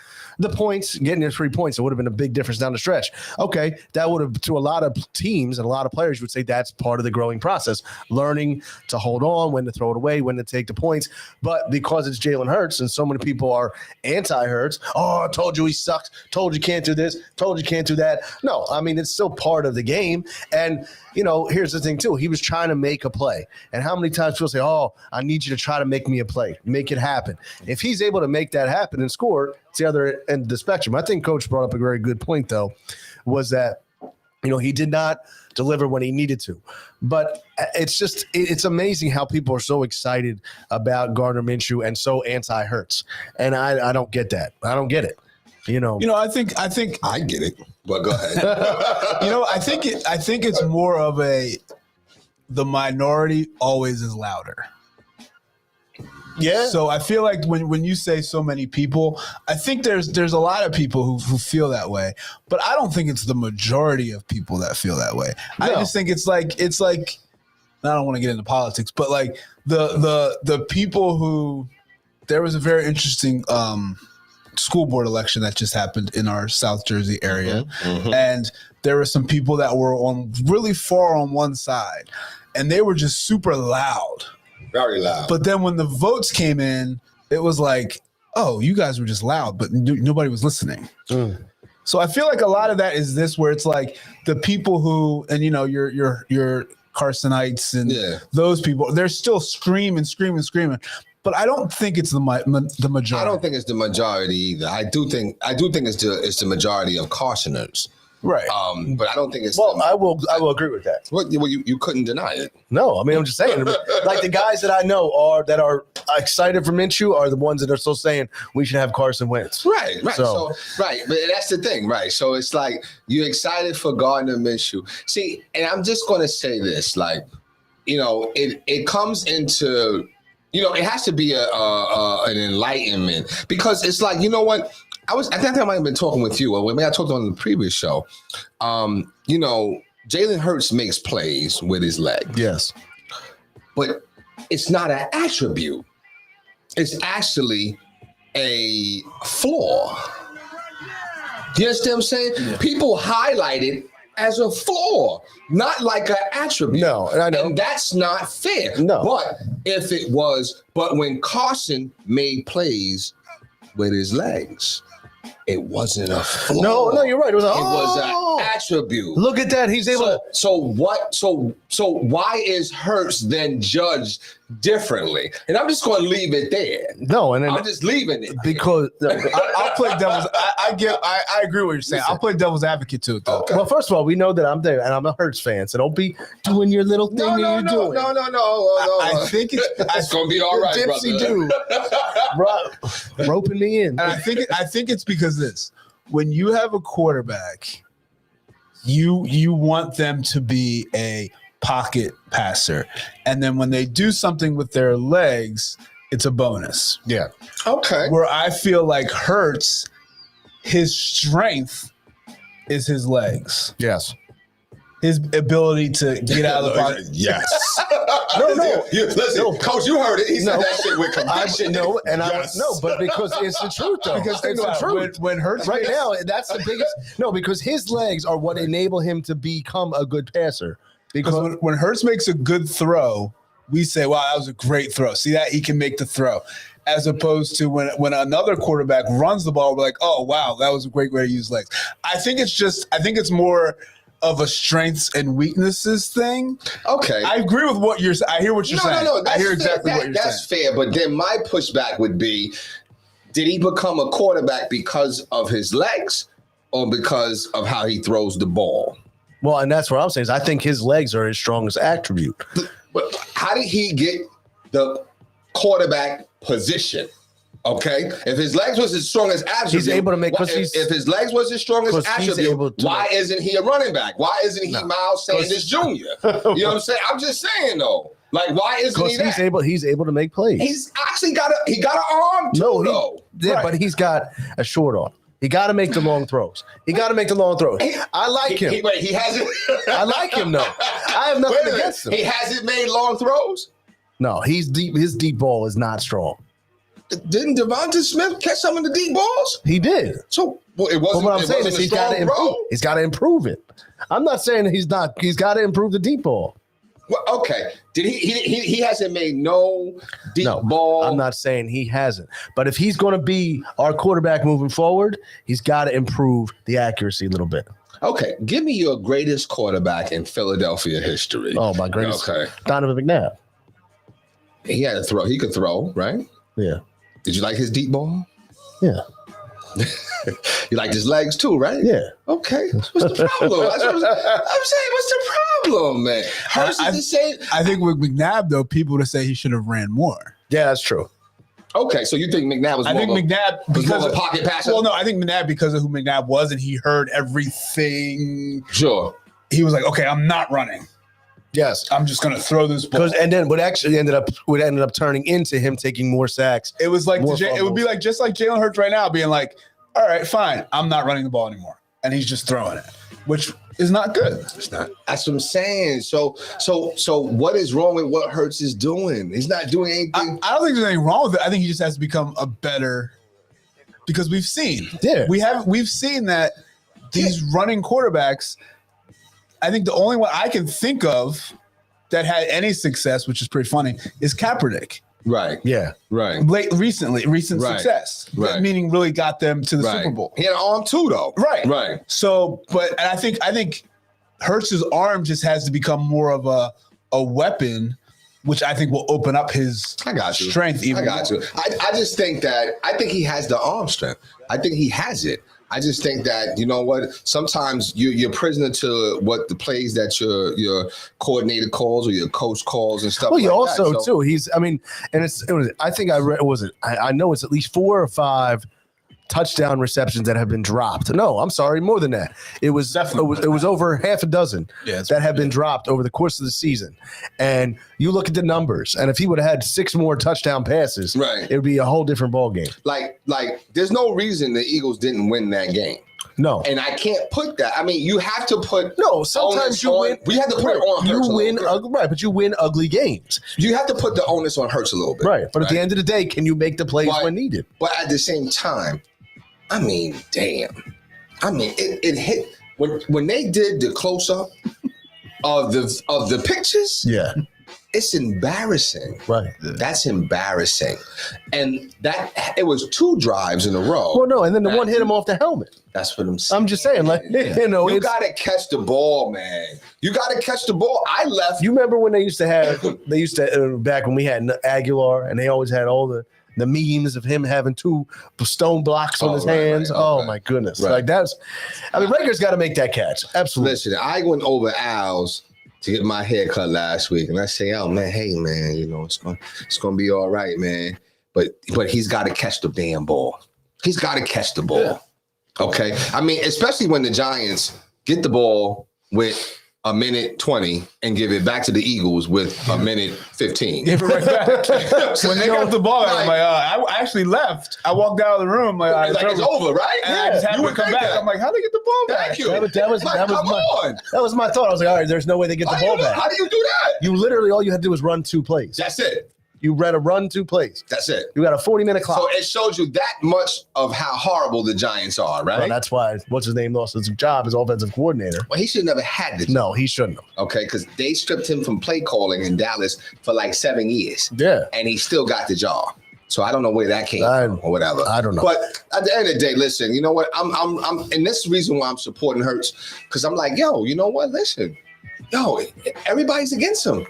points, getting the 3 points. It would have been a big difference down the stretch. Okay, that would have, to a lot of teams and a lot of players, you would say that's part of the growing process, learning to hold on, when to throw it away, when to take the points. But because it's Jalen Hurts and so many people are anti-Hurts, oh, I told you he sucks, told you can't do this, told you can't do that. No, I mean, it's still part of the game. And, here's the thing, too. He was trying to make a play. And how many times people say, oh, I need you to try to make me a play, make it happen. If he's able to make that happen and score, it's the other end of the spectrum. I think Coach brought up a very good point, though, was that, he did not deliver when he needed to. But it's amazing how people are so excited about Gardner Minshew and so anti-Hurts. And I don't get that. I don't get it. I think I get it, but go ahead. I think it's more of the minority always is louder. Yeah. So I feel like when you say so many people, I think there's a lot of people who feel that way, but I don't think it's the majority of people that feel that way. No. I just think it's like I don't want to get into politics, but like the people who, there was a very interesting school board election that just happened in our South Jersey area. Mm-hmm. And there were some people that were on really far on one side, and they were just super loud. Very loud. But then when the votes came in, it was like, oh, you guys were just loud, but nobody was listening. Mm. So I feel like a lot of that is this, where it's like the people who, and your Carsonites and those people, they're still screaming. But I don't think it's the majority. I don't think it's the majority either. I do think it's the majority of Carsoners. Right. But I don't think it's. Well, I will agree with that. Well, you couldn't deny it. No, I mean, I'm just saying. Like, the guys that I know that are excited for Minshew are the ones that are still saying we should have Carson Wentz. Right. So right, but that's the thing, right? So it's like you're excited for Gardner Minshew. See, and I'm just going to say this, like, it comes into. It has to be an enlightenment, because it's like, you know what? I think I might have been talking with you, or maybe I talked on the previous show. Jalen Hurts makes plays with his leg. Yes. But it's not an attribute. It's actually a flaw. Do you understand what I'm saying? Yeah. People highlight it as a flaw, not like an attribute. No, and I know. And that's not fair. No. But when Carson made plays with his legs, it wasn't a flaw. No, you're right. It was an attribute. Look at that. He's able to. So why is Hurts then judged differently? And I'm just going to leave it there. No, and then I'm just leaving it because I'll play devil's. I agree with what you're saying. I'll play devil's advocate to it, though. Okay. Well, first of all, we know that I'm there and I'm a Hurts fan, so don't be doing your little thing doing. No. I think it's going to be all right, Dipsy dude, roping me in. And I think it's because this: when you have a quarterback, you want them to be a pocket passer, and then when they do something with their legs, it's a bonus. Yeah. Okay. Where I feel like Hurts, his strength is his legs. Yes. His ability to get out of the pocket. Yes. No. Coach, you heard it. He said that shit with conviction. But because it's the truth, though. Because it's the truth. When Hurts right now, that's the biggest. No, because his legs are what enable him to become a good passer. Because when Hurts makes a good throw, we say, wow, that was a great throw. See that? He can make the throw. As opposed to when another quarterback runs the ball, we're like, oh, wow, that was a great way to use legs. I think it's more of a strengths and weaknesses thing. Okay. I agree with what you're saying. I hear what you're saying. No. I hear exactly what you're saying. That's fair. But then my pushback would be, did he become a quarterback because of his legs or because of how he throws the ball? Well, and that's what I'm saying. Is I think his legs are his strongest attribute. But how did he get the quarterback position? Okay, if his legs was his strongest attribute, he's able to make. If his legs was his strongest attribute, why isn't he a running back? Why isn't he Miles Sanders Jr.? You know what I'm saying? I'm just saying though. Like, why isn't he that? He's able to make plays. He's actually got an arm too, though. Yeah, right. But he's got a short arm. He got to make the long throws. I like him. He hasn't. I like him though. I have nothing against him. He hasn't made long throws. No, he's deep. His deep ball is not strong. Didn't Devonta Smith catch some of the deep balls? He did. So it wasn't. What I'm saying is he's got to improve. He's got to improve it. I'm not saying he's not. He's got to improve the deep ball. Well, okay. Did he hasn't made no deep ball? I'm not saying he hasn't. But if he's going to be our quarterback moving forward, he's got to improve the accuracy a little bit. Okay, give me your greatest quarterback in Philadelphia history. Oh, my greatest. Okay, Donovan McNabb. He had to throw. He could throw, right? Yeah. Did you like his deep ball? Yeah. You liked his legs too, right? Yeah. Okay. What's the problem? I'm saying, what's the problem, man? Hurts is the same. I think with McNabb, though, people would say he should have ran more. Yeah, that's true. Okay, so you think McNabb was McNabb because of a pocket passer? Well, no, I think McNabb because of who McNabb was, and he heard everything. Sure. He was like, okay, I'm not running. Yes, I'm just going to throw this ball. And then what ended up turning into him taking more sacks. It was like it would be like just like Jalen Hurts right now being like, all right, fine, I'm not running the ball anymore, and he's just throwing it, which is not good. It's not. That's what I'm saying. So what is wrong with what Hurts is doing? He's not doing anything. I don't think there's anything wrong with it. I think he just has to become a better, because we've seen we've seen that these running quarterbacks. I think the only one I can think of that had any success, which is pretty funny, is Kaepernick. Right. Yeah. Right. Recent success. Right. Meaning really got them to the Super Bowl. He had an arm too, though. Right. Right. So, and I think Hurts's arm just has to become more of a weapon, which I think will open up his strength even more. I just think I think he has the arm strength. I think he has it. I just think that, you know what, sometimes you're prisoner to what the plays that your coordinator calls or your coach calls and stuff. Well, you also too, I know it's at least 4 or 5 touchdown receptions that have been dropped. No, I'm sorry, more than that. It was over half a dozen that have been dropped over the course of the season. And you look at the numbers, and if he would have had 6 more touchdown passes, it would be a whole different ball game. Like there's no reason the Eagles didn't win that game. No. And I can't put that. I mean, you have to put sometimes you win. We have to put it on Hurts. You win but you win ugly games. You have to put the onus on Hurts a little bit. Right. But at the end of the day, can you make the plays when needed? But at the same time, I mean, damn. I mean, it hit when they did the close up of the pictures. Yeah. It's embarrassing. Right. That's embarrassing. And it was 2 drives in a row. Well, no, and then the one hit him off the helmet. That's what I'm saying. I'm just saying, you gotta catch the ball, man. You gotta catch the ball. I left. You remember when they used to back when we had Aguilar, and they always had all the memes of him having 2 stone blocks on his hands. Oh my goodness. Like Rager's got to make that catch. Absolutely. Listen, I went over Al's to get my hair cut last week, and I say, oh man, hey man, you know, it's gonna be all right, man. But he's got to catch the damn ball. He's got to catch the ball. Yeah. Okay. I mean, especially when the Giants get the ball with a minute 20 and give it back to the Eagles with a minute 15. Give it right back. When they got the ball, I'm like, I actually left. I walked out of the room. Like it's over, right? And I just happened to come back. I'm like, how'd they get the ball back? Thank you. That was my thought. I was like, all right, there's no way they get the ball back. How do you do that? You literally, all you had to do was run 2 plays. That's it. You ran a run 2 plays. That's it. You got a 40-minute clock. So it shows you that much of how horrible the Giants are, right? Well, that's why what's his name lost his job as offensive coordinator. Well, he should never had the job. No, he shouldn't have. Okay, because they stripped him from play calling in Dallas for like 7 years. Yeah, and he still got the job. So I don't know where that came from or whatever. I don't know. But at the end of the day, listen, you know what? I'm and this is the reason why I'm supporting Hurts, because I'm like, yo, you know what? Listen, everybody's against him.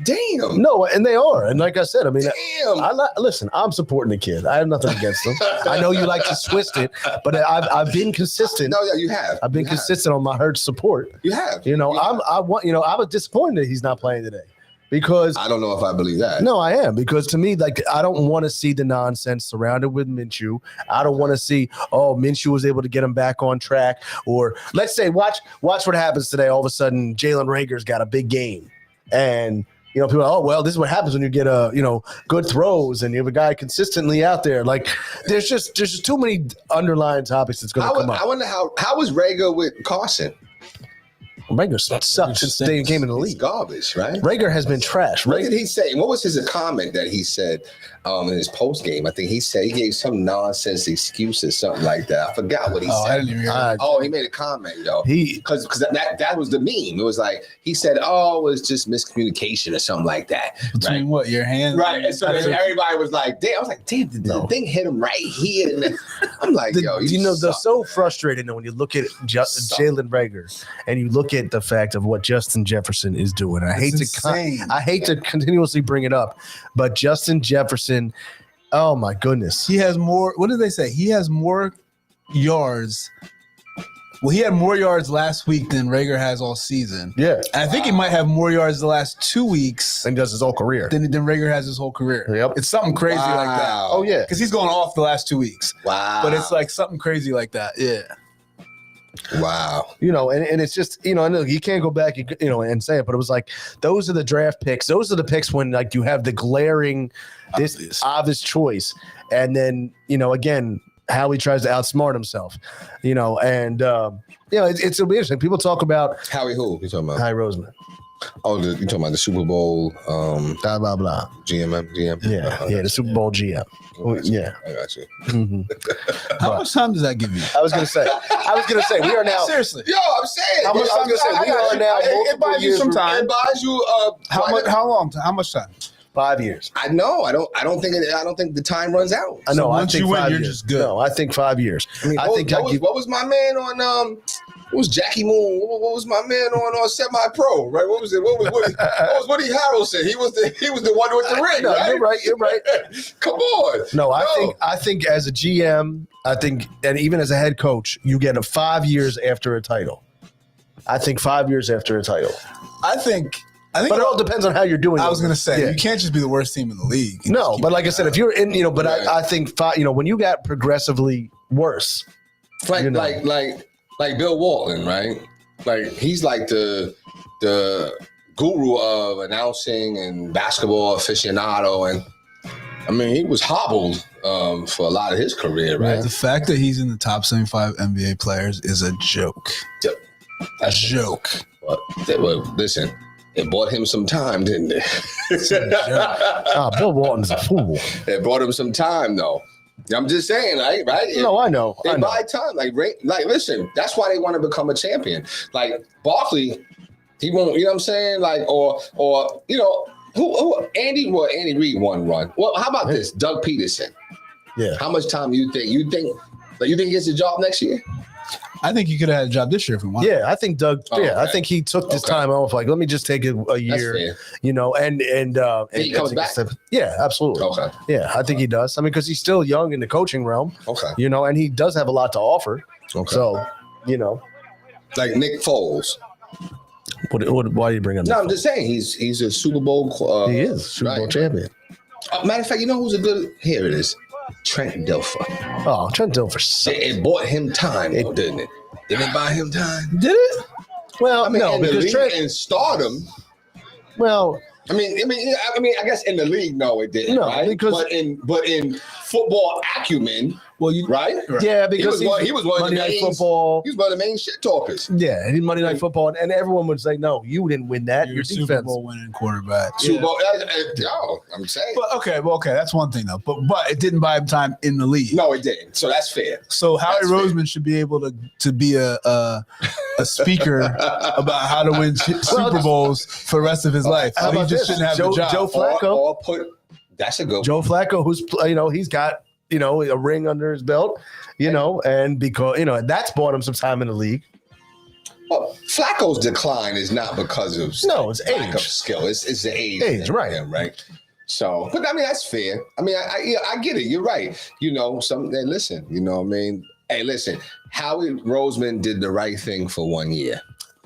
Damn. No, and they are. And like I said, I mean, Damn. listen, I'm supporting the kid. I have nothing against him. I know you like to twist it, but I've been consistent. No, yeah, you have. I've been consistent on my Hurts support. You have. You know, You have. I was disappointed that he's not playing today because I don't know if I believe that. no, I am, because to me, like, I don't want to see the nonsense surrounded with Minshew. I don't want to see, Minshew was able to get him back on track, or let's say, watch what happens today. All of a sudden, Jalen Reagor's got a big game, and people are, well, this is what happens when you get good throws and you have a guy consistently out there. Like, there's just too many underlying topics that's going to come up. I wonder how was Rager with Carson? Rager sucked since they came in the He's league. garbage, right? Rager has been trash. What did he say? What was his comment that he said in his post game? I think he said he gave some nonsense excuse or something like that. I forgot what he said. I didn't even hear He made a comment, yo. Because that was the meme. It was like he said, it was just miscommunication or something like that. Between what, your hands? Right. And so then everybody was like, damn. I was like, damn, did the thing hit him right here? And I'm like, they're so frustrated when you look at Jalen Reagor and you look at the fact of what Justin Jefferson is doing. I hate to continuously bring it up, but Justin Jefferson, oh my goodness, he has more. What did they say? He has more yards. Well, he had more yards last week than Rager has all season. Yeah, and I think he might have more yards the last 2 weeks and does his whole career than Rager has his whole career. Yep, it's something crazy like that. Oh yeah, because he's going off the last 2 weeks. Wow, but it's like something crazy like that. Yeah. Wow. And it's just, I know you can't go back, and say it, but it was like, those are the draft picks. Those are the picks when, like, you have the glaring, this obvious choice. And then, again, Howie tries to outsmart himself, and, it'll be interesting. People talk about Howie who? You talking about? Howie Roseman. Oh, you talking about the Super Bowl? Blah, blah, blah. GM. Yeah, the Super Bowl GM. Yeah. I got you. Mm-hmm. How much time does that give you? I was gonna say we are now seriously. Yo, I'm saying. I was gonna say we are now. It buys you some time. It buys you. How long? How much time? 5 years. I know. I don't think the time runs out. I know. So I once think you win, 5 you're years. just good. No, I think 5 years. I mean, what was my man on? What was Jackie Moon? What was my man on semi-pro? Right? What was it? What was Woody Harrelson? He was the one with the ring. No, right? You're right. Come on. No, I think as a GM, and even as a head coach, you get 5 years after a title. I think 5 years after a title. I think. But it all depends on how you're doing. I was going to say, you can't just be the worst team in the league. No, but like I said, if you're in, but I think when you got progressively worse, like Bill Walton, right? Like he's like the guru of announcing and basketball aficionado, and I mean he was hobbled for a lot of his career, right? The fact that he's in the top 75 NBA players is a joke. A joke. Well, listen. It bought him some time, didn't it? Bill Walton's a fool. It bought him some time, though. I'm just saying, right? No, I know. They buy time. Like, listen, that's why they want to become a champion. Like, Barkley, he won't, you know what I'm saying? Like, or who Andy Reid won run. Well, how about this? Doug Peterson. Yeah. How much time you think he gets a job next year? I think he could have had a job this year if he wanted. Yeah, I think Doug. Okay. I think he took this time off. Like, let me just take a year, and he comes back. Yeah, absolutely. Okay. Yeah, I think he does. I mean, because he's still young in the coaching realm. Okay. And he does have a lot to offer. Okay. So, like Nick Foles. Why do you bring him? No, I'm just saying he's a Super Bowl. He is Super Bowl champion. Matter of fact, who's a good? Here it is. Trent Dilfer. Oh, Trent Dilfer sucks. It bought him time, didn't it? Didn't it buy him time? Did it? Well, no, because Trent and stardom. Well, I mean, I guess in the league, no, it didn't. No, right? because but in football acumen, right? Yeah, because he was one of the main football. He was one of the main shit talkers. Yeah, he Monday Night Football, and everyone would say, "No, you didn't win that. Your Super defense." Bowl winning quarterback. Super Bowl. I'm saying. But okay, that's one thing though. But it didn't buy him time in the league. No, it didn't. So that's fair. So Howie Roseman should be able to be a speaker about how to win Super Bowls for the rest of his life. So he just shouldn't have a job. Joe Flacco. That's a good. Joe Flacco, who's he's got a ring under his belt, and because that's bought him some time in the league. Well, Flacco's decline is not because of it's lack of age. skill. It's the age. Age, right. Yeah, right. So, but I mean, that's fair. I mean, I get it. You're right. Listen, hey, listen, Howie Roseman did the right thing for 1 year.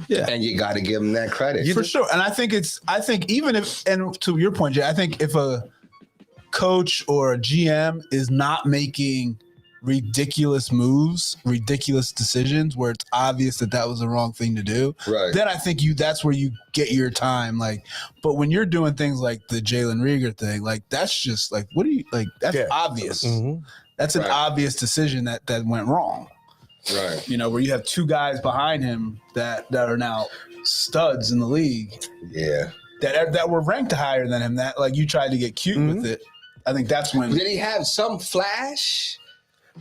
Yeah. And you got to give him that credit. For sure. And I think even if, and to your point, Jay, I think if a coach or a GM is not making ridiculous moves, ridiculous decisions where it's obvious that was the wrong thing to do, Right. then I think that's where you get your time. Like, but when you're doing things like the Jalen Reagor thing, like that's just like, what do you like? That's obvious. Mm-hmm. That's an obvious decision that went wrong. Right. Where you have two guys behind him that are now studs in the league. Yeah. That were ranked higher than him. That like you tried to get cute with it. I think that's when. Did he have some flash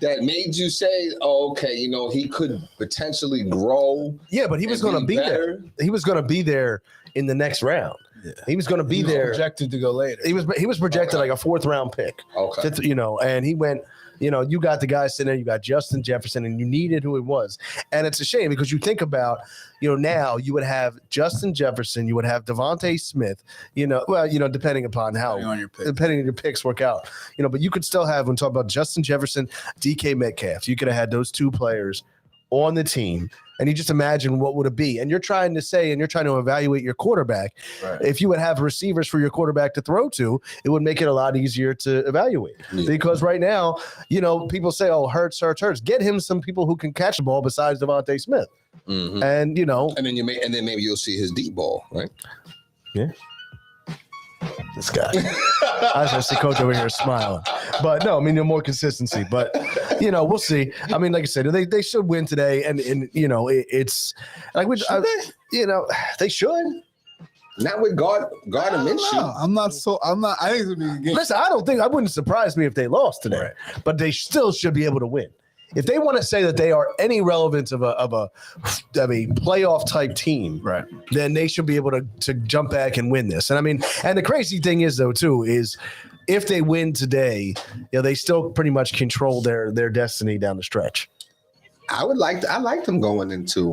that made you say, "Oh, okay, he could potentially grow"? Yeah, but he was going to be there. He was going to be there in the next round. Yeah. He was going to be there. Projected to go later. He was projected like a 4th round pick. Okay. And he went. You got the guy sitting there, you got Justin Jefferson, and you needed who it was. And it's a shame because you think about, now you would have Justin Jefferson, you would have Devontae Smith, depending upon depending on your picks work out, but you could still have, when talking about Justin Jefferson, DK Metcalf, you could have had those two players on the team. And you just imagine what would it be? And you're trying to evaluate your quarterback. Right. If you would have receivers for your quarterback to throw to, it would make it a lot easier to evaluate. Yeah. Because right now, people say, "Oh, Hurts." Get him some people who can catch the ball besides Devontae Smith. Mm-hmm. And and then maybe you'll see his deep ball, right? Yeah. This guy. I just see Coach over here smiling. But no, more consistency. But we'll see. Like I said, they should win today, and it's like they should. Not with Gardner Minshew. I'm not. I think it's gonna be a game. Listen, I wouldn't surprise me if they lost today, but they still should be able to win. If they want to say that they are any relevance of a playoff type team, right, then they should be able to jump back and win this. And and the crazy thing is though too is if they win today, they still pretty much control their destiny down the stretch. I like them going into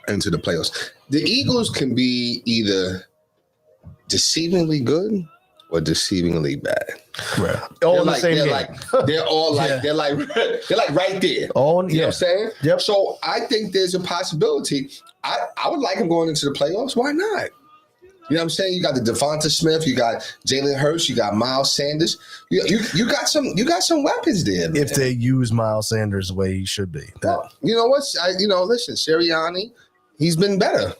the playoffs. The Eagles can be either deceivingly good or deceivingly bad. Right. All in the same game. They're like right there. Oh, you know what I'm saying? Yep. So I think there's a possibility. I would like them going into the playoffs. Why not? You know what I'm saying? You got the Devonta Smith, you got Jalen Hurts, you got Miles Sanders. You got some weapons there. Man. If they use Miles Sanders the way he should be. Well, you know what? Listen, Sirianni, he's been better.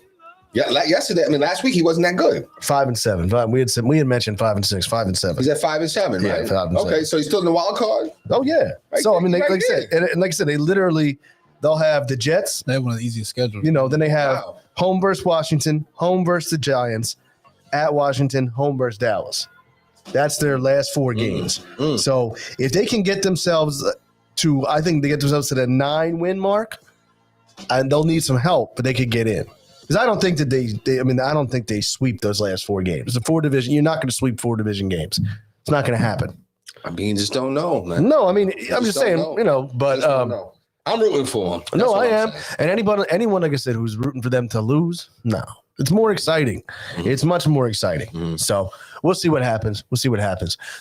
Yeah, like yesterday. Last week he wasn't that good. 5-7. We had mentioned 5-6, 5-7. He's at 5-7, right? Yeah, 5-7. Okay, so he's still in the wild card. Oh yeah. Right so there, like I said, they'll have the Jets. They have one of the easiest schedules. Then they have home versus Washington, home versus the Giants, at Washington, home versus Dallas. That's their last 4 games. So if they can get themselves to the 9-win mark, and they'll need some help, but they could get in. Because I don't think that I don't think they sweep those last 4 games. It's a 4 division. You're not going to sweep 4 division games. It's not going to happen. Just don't know, man. No, I'm just saying, but I'm rooting for them. No, I am. And anyone, like I said, who's rooting for them to lose, no. It's more exciting. Mm-hmm. It's much more exciting. Mm-hmm. So we'll see what happens.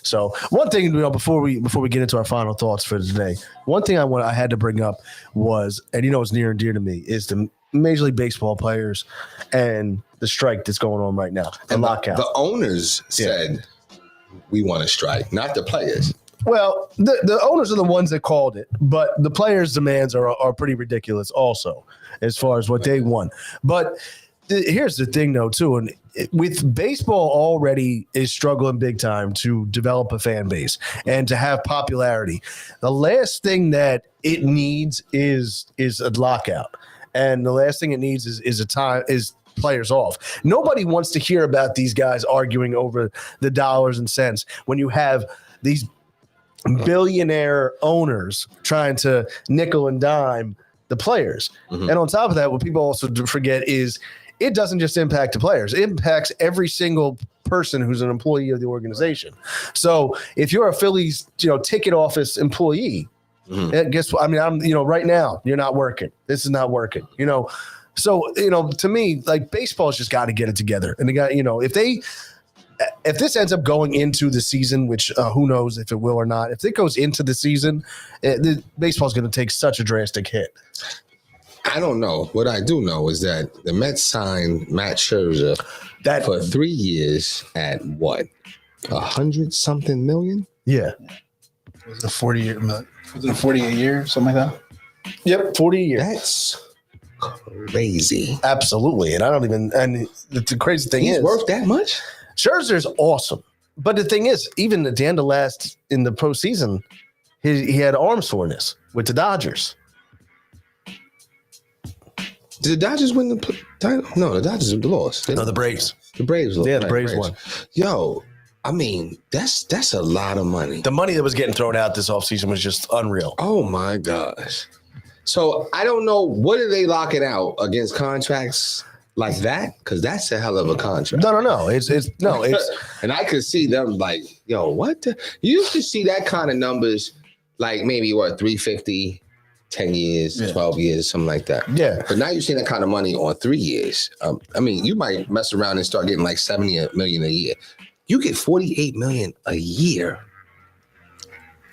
So one thing, before we get into our final thoughts for today, one thing I had to bring up was, and it's near and dear to me, is the Major League Baseball players and the strike that's going on right now, the lockout. The owners said we want to strike, not the players. Well, the owners are the ones that called it, but the players' demands are pretty ridiculous also as far as what they want. But here's the thing, though, too, and with baseball already is struggling big time to develop a fan base and to have popularity. The last thing that it needs is a lockout, and the last thing it needs is players off. Nobody wants to hear about these guys arguing over the dollars and cents when you have these billionaire owners trying to nickel and dime the players. Mm-hmm. And on top of that, what people also forget is it doesn't just impact the players. It impacts every single person who's an employee of the organization. So if you're a Phillies, ticket office employee, guess what? I'm right now, you're not working. This is not working. So, to me, like baseball's just got to get it together. And they got, if this ends up going into the season, which who knows if it will or not, if it goes into the season, baseball's going to take such a drastic hit. I don't know. What I do know is that the Mets signed Matt Scherzer for 3 years at what? 100-something million? Yeah. Was it 40 a year, something like that? Yep, 40 years. That's crazy. Absolutely. And the crazy thing is, he's worth that much? Scherzer's awesome. But the thing is, even at the end of in the postseason, he had arm soreness with the Dodgers. Did the Dodgers win the title? No, the Dodgers lost. No, the Braves. The Braves lost. Yeah, the Braves won. Yo, I mean, that's a lot of money. The money that was getting thrown out this offseason was just unreal. Oh, my gosh. So I don't know. What are they locking out against contracts like that? Because that's a hell of a contract. No. It's and I could see them like, yo, what? You used to see that kind of numbers like maybe, 350, 10 years, 12 years, something like that. Yeah. But now you're seeing that kind of money on 3 years. I mean, you might mess around and start getting like 70 million a year. You get 48 million a year.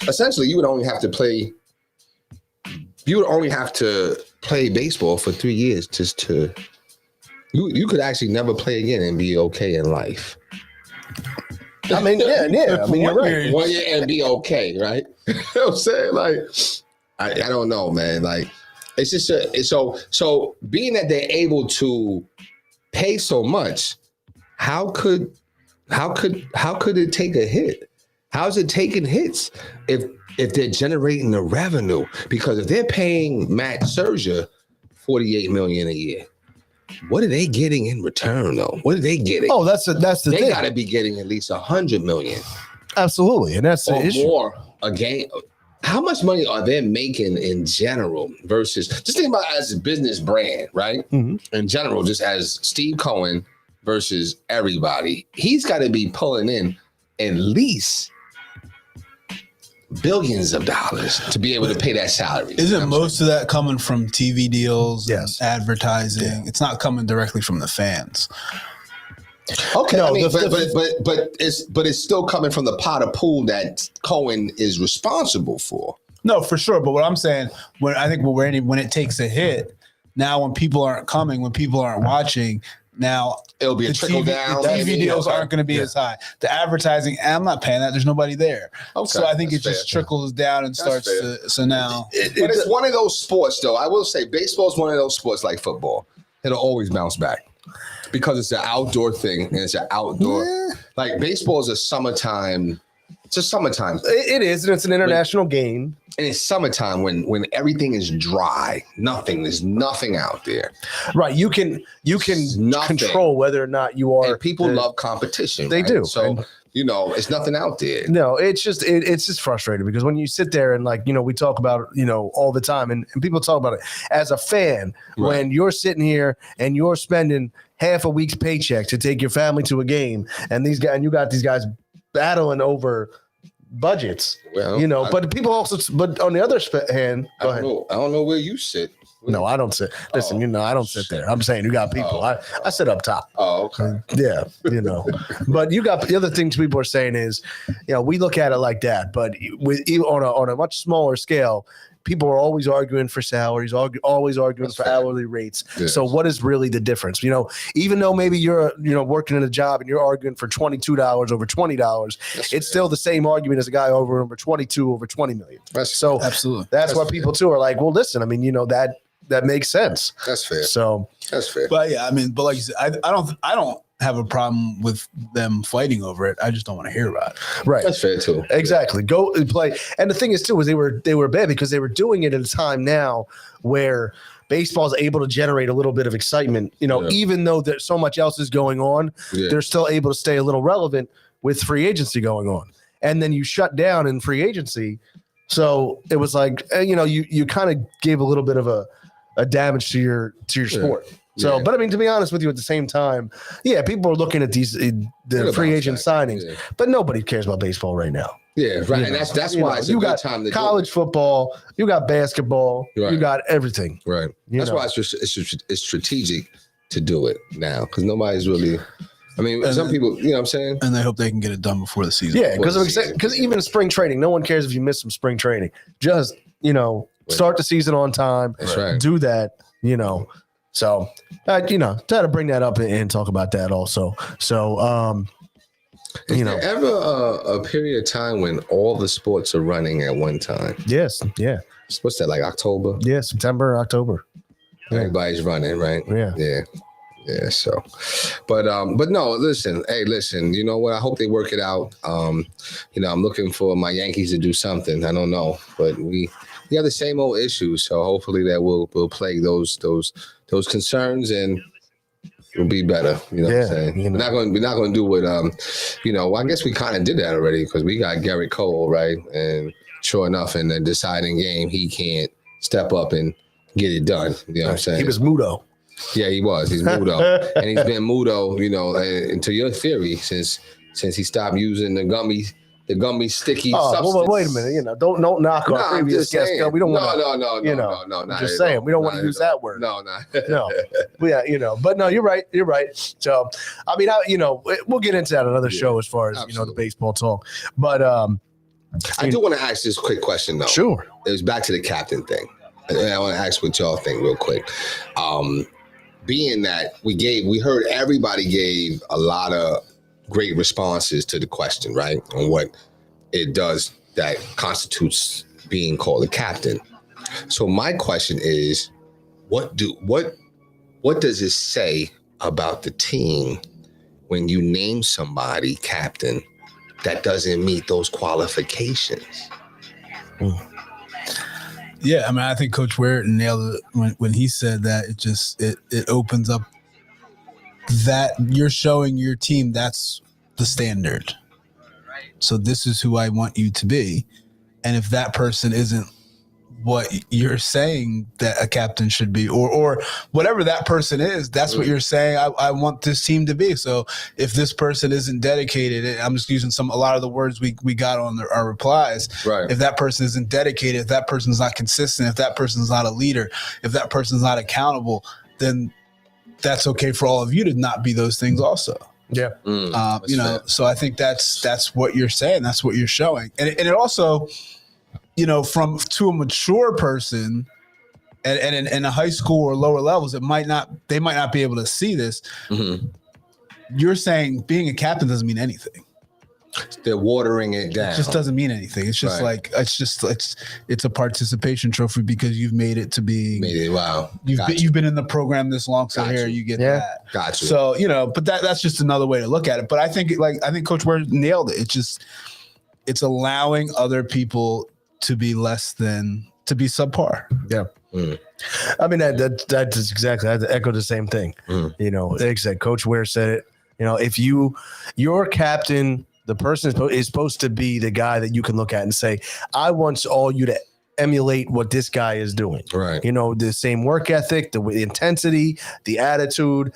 Essentially, you would only have to play baseball for 3 years just to you could actually never play again and be okay in life. I mean, yeah. I mean, you're right. 1 year and be okay, right? You know what I'm saying? Like, I don't know, man. Like, it's just so being that they're able to pay so much, how could it take a hit? How's it taking hits if they're generating the revenue? Because if they're paying Matt Scherzer $48 million a year, what are they getting in return though? What are they getting? Oh, that's the thing. They got to be getting at least $100 million. Absolutely, and that's the issue. More a game. How much money are they making in general versus just think about it as a business brand, right? Mm-hmm. In general, just as Steve Cohen versus everybody, he's got to be pulling in at least billions of dollars to be able to pay that salary. Isn't most of that coming from TV deals, yes, advertising? Yeah. It's not coming directly from the fans. Okay, no, I mean, but it's still coming from the pot of pool that Cohen is responsible for. No, for sure. But what I'm saying, when it takes a hit, now when people aren't coming, when people aren't watching, now it'll be a trickle down. The TV deals aren't going to be as high. The advertising, I'm not paying that. There's nobody there. Okay, so I think it just trickles down and starts to. So now, but it's one of those sports, though. I will say, baseball is one of those sports like football. It'll always bounce back. Because it's an outdoor thing and it's an outdoor like baseball is a summertime. It's a summertime. It is, and it's an international game. And it's summertime when everything is dry. There's nothing out there. Right. You can control whether or not you are. And people love competition. They do. So it's nothing out there. No, it's just frustrating because when you sit there and we talk about it, all the time and people talk about it as a fan, right. When you're sitting here and you're spending half a week's paycheck to take your family to a game and you got these guys battling over budgets, but people also, but on the other hand, go ahead. I don't know where you sit. No, I don't sit. Listen, I don't sit there. I'm saying you got people. I sit up top. Oh, okay. Yeah, But you got the other things people are saying is, we look at it like that, but on a much smaller scale, people are always arguing for salaries, always arguing for hourly rates. Yes. So what is really the difference? Even though maybe you're working in a job and you're arguing for $22 over $20, it's still the same argument as a guy over 22 over 20 million. Absolutely. That's why people too are like, well, listen, I mean, that makes sense. That's fair. So that's fair. But yeah, I mean, but like you said, I don't have a problem with them fighting over it. I just don't want to hear about it. Right. That's fair too. Exactly. Go and play. And the thing is too, is they were bad because they were doing it at a time now where baseball is able to generate a little bit of excitement. Even though there's so much else is going on, they're still able to stay a little relevant with free agency going on. And then you shut down in free agency. So it was like, you kind of gave a little bit of a damage to your sport. So, but I mean, to be honest with you, at the same time, people are looking at the free agent signings, but nobody cares about baseball right now. Yeah, right. You And know, that's you why know, it's a you good got time to college football, you got basketball, Right. you got everything. Right. You That's know. why it's strategic to do it now because nobody's really. I mean, And some then- people, you know what I'm saying? And they hope they can get it done before the season. Yeah, Well, because even in spring training, no one cares if you miss some spring training. Just start the season on time. That's right. Do that. So try to bring that up and talk about that also. So Is there ever a period of time when all the sports are running at one time? yes, yeah, What's that, like October? yeah, September, October. Yeah. Everybody's running, right? Yeah. Yeah. So, but no, listen, you know what? I hope they work it out. I'm looking for my Yankees to do something. I don't know, but we have the same old issues. So hopefully that will plague those concerns and it'll be better. You know what I'm saying? We're not going to do what, I guess we kind of did that already because we got Garrett Cole, right? And sure enough, in the deciding game, he can't step up and get it done. You know what I'm saying? He was Mudo. Yeah, he was. He's Mudo. And he's been Mudo, and to your theory, since he stopped using the gummy sticky substance. Well, wait a minute. Don't knock our previous guest. We don't want to. No. I'm just saying, we don't want to use that word. No. Yeah, but no, you're right. You're right. So, I mean, we'll get into that another show as far as the baseball talk. But I do want to ask this quick question though. Sure. It was back to the captain thing. I want to ask what y'all think real quick. Being that we heard everybody gave a lot of great responses to the question, right? On what it does that constitutes being called a captain. So my question is, what does it say about the team when you name somebody captain that doesn't meet those qualifications? Yeah, I mean, I think Coach Ware nailed it when he said that. It opens up that you're showing your team that's the standard. So this is who I want you to be. And if that person isn't what you're saying that a captain should be, or whatever that person is, that's what you're saying I want this team to be. So if this person isn't dedicated, I'm just using a lot of the words we got on our replies. Right. If that person isn't dedicated, if that person's not consistent, if that person's not a leader, if that person's not accountable, then that's okay for all of you to not be those things also. Yeah. So I think that's what you're saying. That's what you're showing. And it also, to a mature person and in a high school or lower levels, they might not be able to see this. Mm-hmm. You're saying being a captain doesn't mean anything. They're watering it down. It just doesn't mean anything. It's just it's a participation trophy because you've made it to be. Wow. You've been in the program this long, so here you get that. Got you. So but that's just another way to look at it. But I think Coach Ware nailed it. It's allowing other people to be less than to be subpar. Yeah. Mm. I mean that's exactly. I echo the same thing. Like I said, Coach Ware said it. If your captain. The person is supposed to be the guy that you can look at and say, I want all you to emulate what this guy is doing. Right. The same work ethic, the intensity, the attitude.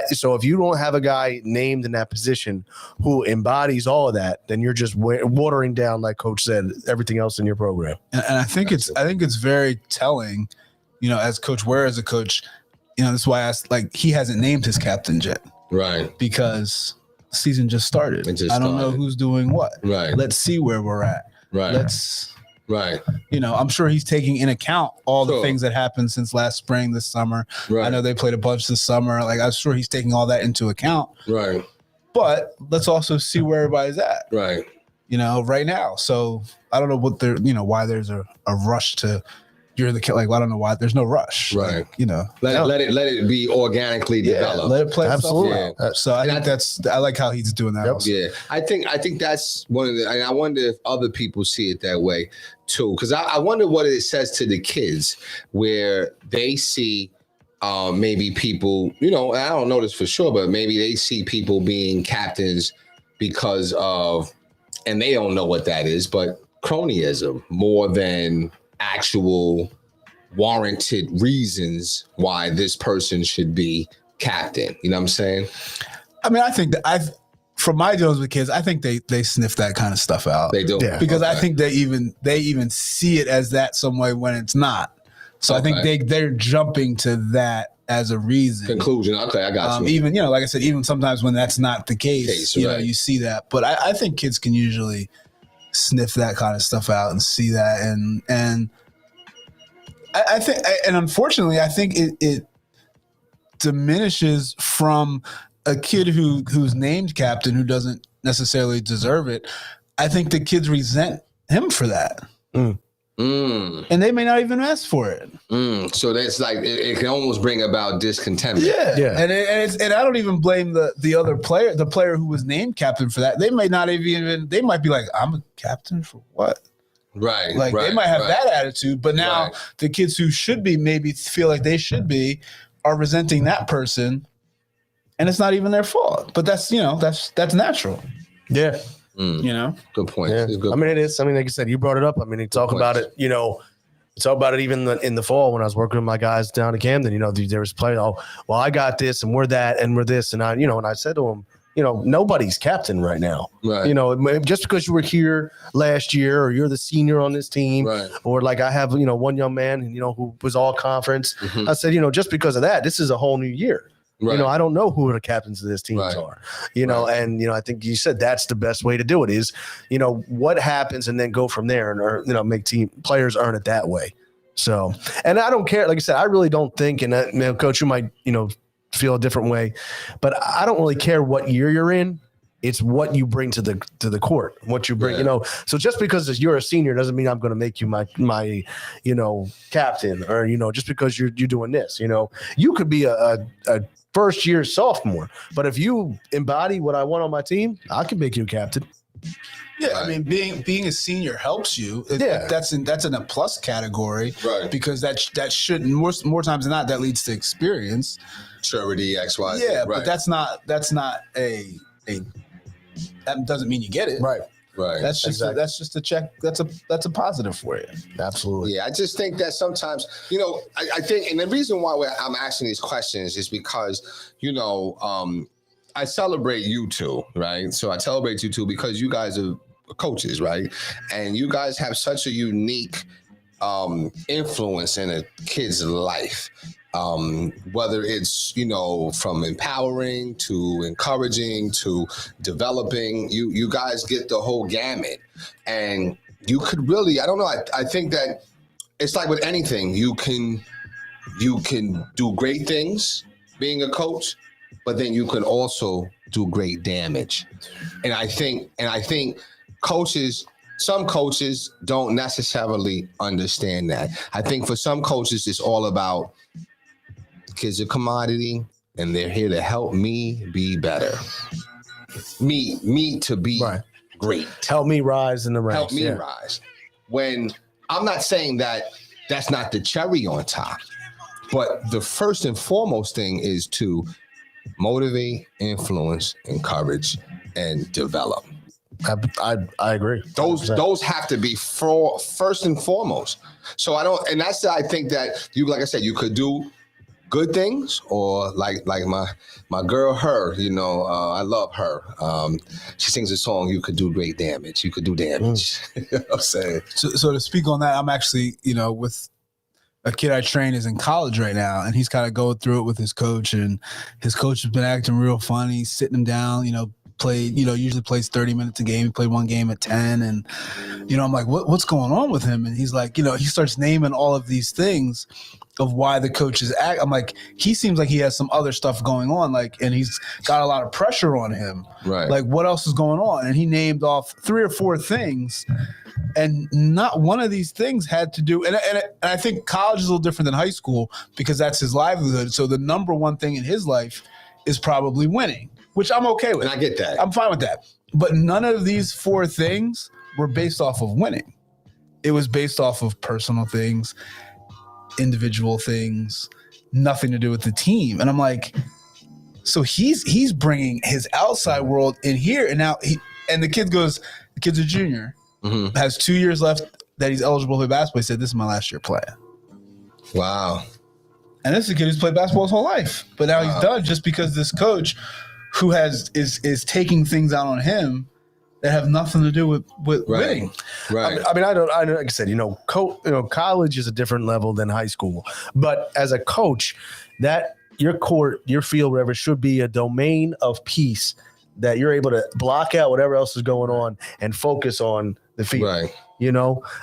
So if you don't have a guy named in that position who embodies all of that, then you're just watering down, like Coach said, everything else in your program. And I think it's very telling, as Coach Ware as a coach, that's why I asked, he hasn't named his captain yet. Right. Because season just started. I don't know who's doing what. Right. Let's see where we're at. Right. I'm sure he's taking in account all the things that happened since last spring, this summer. Right. I know they played a bunch this summer. I'm sure he's taking all that into account. Right. But let's also see where everybody's at. Right. Right now. So I don't know what they're, why there's a rush to. You're the I don't know why there's no rush. Right. Let it be organically developed. Let it play. Absolutely. So I think I like how he's doing that. Also. Yeah. I think that's one of the, and I wonder if other people see it that way too. Cause I wonder what it says to the kids where they see maybe people, I don't know this for sure, but maybe they see people being captains because of, and they don't know what that is, but cronyism more than actual warranted reasons why this person should be captain. You know what I'm saying? I mean, I think that from my deals with kids, I think they sniff that kind of stuff out. They do. Yeah. Because I think they even see it as that some way when it's not. So I think they're jumping to that as a reason. Conclusion. Okay, I got you. Even, like I said, even sometimes when that's not the case, you know, you see that. But I think kids can usually sniff that kind of stuff out and see that. And I think, and unfortunately, I think it diminishes from a kid who's named captain who doesn't necessarily deserve it. I think the kids resent him for that. And they may not even ask for it. So that's like it can almost bring about discontentment. Yeah. And I don't even blame the other player, the player who was named captain for that. They may not even. They might be like, "I'm a captain for what?" Right. Like they might have that attitude. But now the kids who should be maybe feel like they should be are resenting that person, and it's not even their fault. But that's that's natural. Yeah. Good point. Yeah. Good. I mean, it is. I mean, like you said, you brought it up. I mean, you talk about it, talk about it even in the fall when I was working with my guys down in Camden, there was players, well, I got this and we're that and we're this. And and I said to them, nobody's captain right now. Right. Just because you were here last year or you're the senior on this team, or like I have, one young man, who was all conference. I said, just because of that, this is a whole new year. Right. I don't know who the captains of this team are, and, I think you said that's the best way to do it is, what happens and then go from there and, make team players earn it that way. So, and I don't care. Like I said, I really don't think, and that, Coach, you might, feel a different way, but I don't really care what year you're in. It's what you bring to the court, what you bring, So just because you're a senior doesn't mean I'm going to make you my captain, or just because you're doing this. You could be a first year sophomore, but if you embody what I want on my team, I can make you a captain. Yeah, I mean, being a senior helps you. That's in a plus category, right? Because that shouldn't more times than not that leads to experience, maturity, X, Y, Z. Yeah, right. but that's not a that doesn't mean you get it, right. That's just that's just a check. That's a positive for you. Absolutely. Yeah, I just think that sometimes, I think, and the reason why I'm asking these questions is because, I celebrate you two, right? So I celebrate you two because you guys are coaches, right? And you guys have such a unique influence in a kid's life. Whether it's, from empowering to encouraging to developing, you guys get the whole gamut. And you could really, I don't know, I think that it's like with anything, you can do great things being a coach, but then you can also do great damage. And I think some coaches don't necessarily understand that. I think for some coaches, it's all about kids are commodity and they're here to help me be better. Me to be great. Help me rise in the ranks. Help me rise. When I'm not saying that that's not the cherry on top, but the first and foremost thing is to motivate, influence, encourage, and develop. I agree. Those have to be first and foremost. So I think that like I said, you could do good things, or like my girl, her, I love her. She sings a song, you could do great damage. You could do damage. You know what I'm saying? So to speak on that, I'm actually, with a kid I train is in college right now, and he's kind of going through it with his coach, and his coach has been acting real funny, sitting him down, usually plays 30 minutes a game. He played one game at 10. And, I'm like, what's going on with him? And he's like, he starts naming all of these things of why the coach is I'm like, he seems like he has some other stuff going on, and he's got a lot of pressure on him. Right. Like, what else is going on? And he named off 3 or 4 things, and not one of these things had to do. And I think college is a little different than high school because that's his livelihood. So the number one thing in his life is probably winning, which I'm okay with. And I get that. I'm fine with that. But none of these 4 things were based off of winning. It was based off of personal things, individual things, nothing to do with the team. And I'm like, so he's bringing his outside world in here. And now the kid's a junior, has 2 years left that he's eligible for basketball. He said, this is my last year playing. Wow. And this is a kid who's played basketball his whole life. But now he's done just because this coach who is taking things out on him that have nothing to do with winning. Right. I mean, I don't. Like I said, college is a different level than high school. But as a coach, that your court, your field, whatever, should be a domain of peace that you're able to block out whatever else is going on and focus on the field. Right.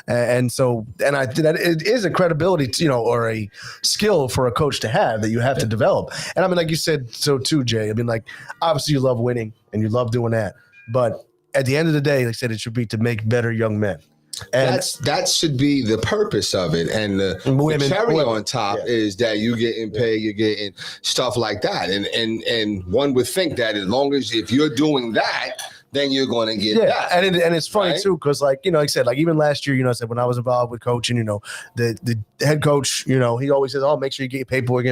And so I think that it is a credibility, or a skill for a coach to have that you have to develop. And I mean, like you said, so too, Jay. I mean, like, obviously you love winning and you love doing that, but at the end of the day, like I said, it should be to make better young men. And that should be the purpose of it. And the cherry on top is that you getting paid, you're getting stuff like that. And one would think that as long as if you're doing that, then you're going to get that. And it's funny too, because like I said, like even last year, I said when I was involved with coaching, the head coach, he always says, "Oh, make sure you get your paperwork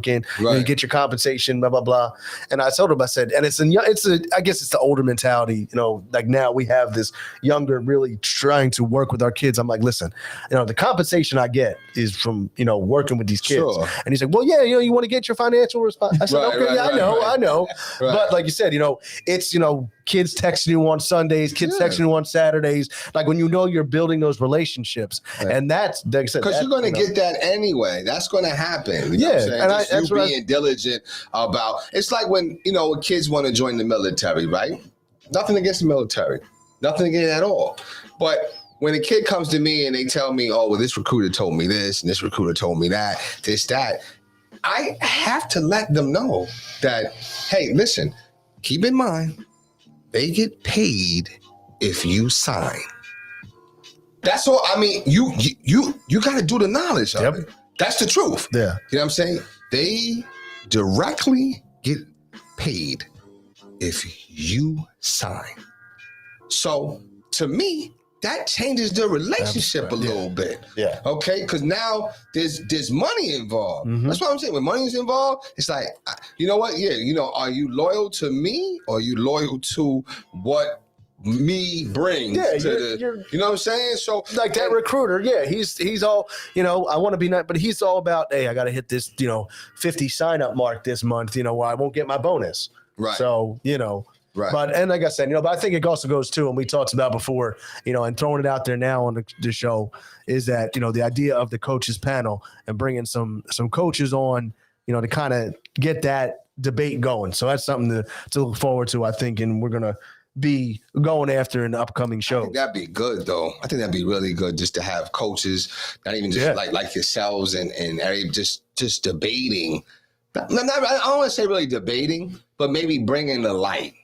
in, you get your compensation, blah blah blah." And I told him, I said, and I guess it's the older mentality, like now we have this younger, really trying to work with our kids. I'm like, listen, the compensation I get is from working with these kids. Sure. And he's like, well, yeah, you want to get your financial response. I said, I know, but like you said, it's kids texting you on Sundays, kids texting you on Saturdays, like when you're building those relationships, and that's like I said, because you're going to get that anyway. That's going to happen. You know what I'm saying? And that's you being diligent about. It's like when kids want to join the military, right? Nothing against the military, nothing against it at all. But when a kid comes to me and they tell me, "Oh, well, this recruiter told me this, and this recruiter told me that, that," I have to let them know that, hey, listen, keep in mind. They get paid if you sign. That's all. I mean, you got to do the knowledge of it. That's the truth. Yeah. You know what I'm saying? They directly get paid if you sign. So to me, that changes the relationship a little bit. Yeah. Okay. Because now there's money involved. Mm-hmm. That's what I'm saying. When money is involved, it's like, you know what? Yeah. Are you loyal to me or are you loyal to what me brings? You know what I'm saying? So like that recruiter, he's all, I want to be nice, but he's all about, hey, I got to hit this, 50 sign up mark this month, where I won't get my bonus. Right. So, Right. But, and like I said, but I think it also goes too, and we talked about before, and throwing it out there now on the show is that, the idea of the coaches panel and bringing some coaches on, to kind of get that debate going. So that's something to look forward to, I think, and we're going to be going after in the upcoming shows. I think that'd be good, though. I think that'd be really good just to have coaches, not even just like yourselves and just debating. I don't want to say really debating, but maybe bringing the light.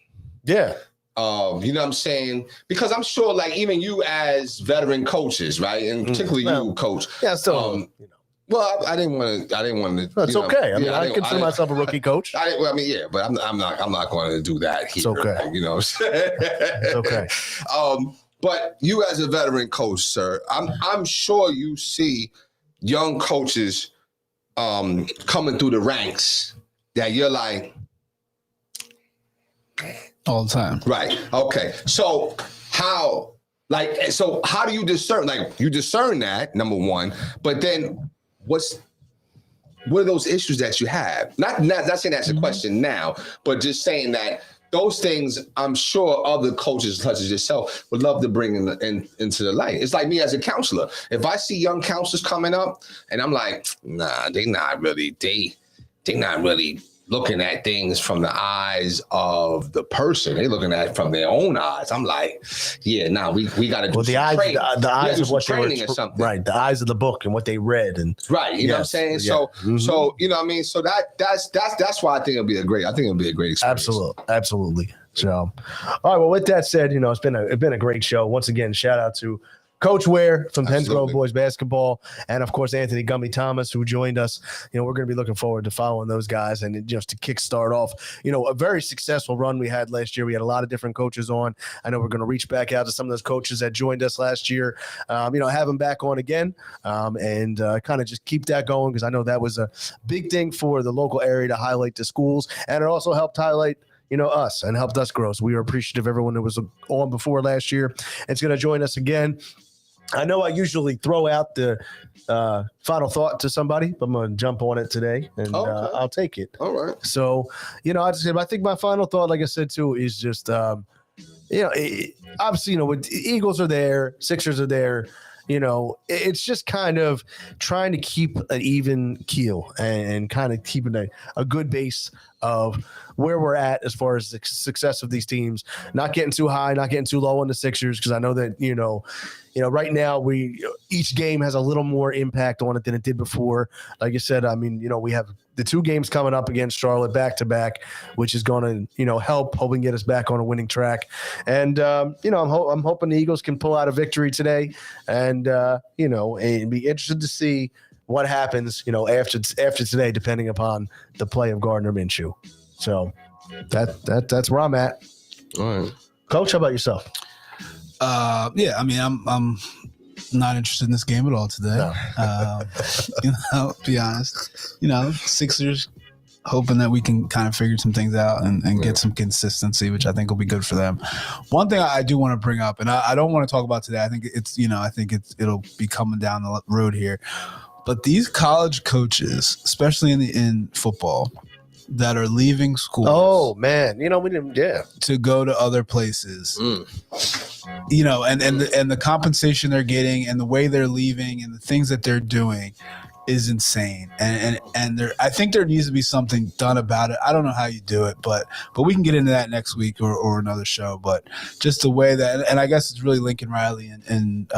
Yeah. You know what I'm saying? Because I'm sure, like, even you as veteran coaches, right, and particularly you, Coach. Yeah, still. Well, I didn't want to. That's okay. I mean, I consider myself a rookie coach. But I'm not going to do that here. It's okay. It's okay. But you as a veteran coach, sir, I'm sure you see young coaches coming through the ranks that you're like. All the time. Right. Okay. So how do you discern? Like, you discern that, number one, but then what are those issues that you have? Not saying that's a question now, but just saying that those things, I'm sure other coaches such as yourself would love to bring into the light. It's like me as a counselor. If I see young counselors coming up and I'm like, nah, they're not really looking at things from the eyes of the person. They're looking at it from their own eyes. I'm like, we got to do the eyes, training. the eyes of what training they were, or something. Right, the eyes of the book and what they read, and right. You know what I'm saying? Yeah. So you know what I mean. So that's why I think it'll be a great experience. Absolutely. So, all right. Well, with that said, it's been a great show. Once again, shout out to Coach Ware from Penns Grove Boys Basketball, and of course Anthony Gummy Thomas, who joined us. We're going to be looking forward to following those guys and just to kickstart off, a very successful run we had last year. We had a lot of different coaches on. I know we're going to reach back out to some of those coaches that joined us last year. Have them back on again, and kind of just keep that going, because I know that was a big thing for the local area to highlight the schools, and it also helped highlight us and helped us grow. So we are appreciative of everyone that was on before last year. It's going to join us again. I know I usually throw out the final thought to somebody, but I'm going to jump on it today, and I'll take it. All right. So, I think my final thought, like I said, too, is just, obviously, with Eagles are there, Sixers are there. It's just kind of trying to keep an even keel and kind of keeping a good base of where we're at as far as the success of these teams, not getting too high, not getting too low on the Sixers. Cause I know that, right now each game has a little more impact on it than it did before. Like I said, we have the 2 games coming up against Charlotte back to back, which is going to, hoping get us back on a winning track. And, I'm hoping the Eagles can pull out a victory today and be interested to see what happens, after today, depending upon the play of Gardner Minshew. So that's where I'm at. All right. Coach, how about yourself? I'm not interested in this game at all today. No. Be honest. Sixers hoping that we can kind of figure some things out and get some consistency, which I think will be good for them. One thing I do want to bring up, and I don't want to talk about today. I think it'll be coming down the road here. But these college coaches, especially in football, that are leaving school. Oh man, we didn't. Yeah, to go to other places. And the compensation they're getting and the way they're leaving and the things that they're doing is insane. And I think there needs to be something done about it. I don't know how you do it, but we can get into that next week or another show. But just the way that, and I guess it's really Lincoln Riley and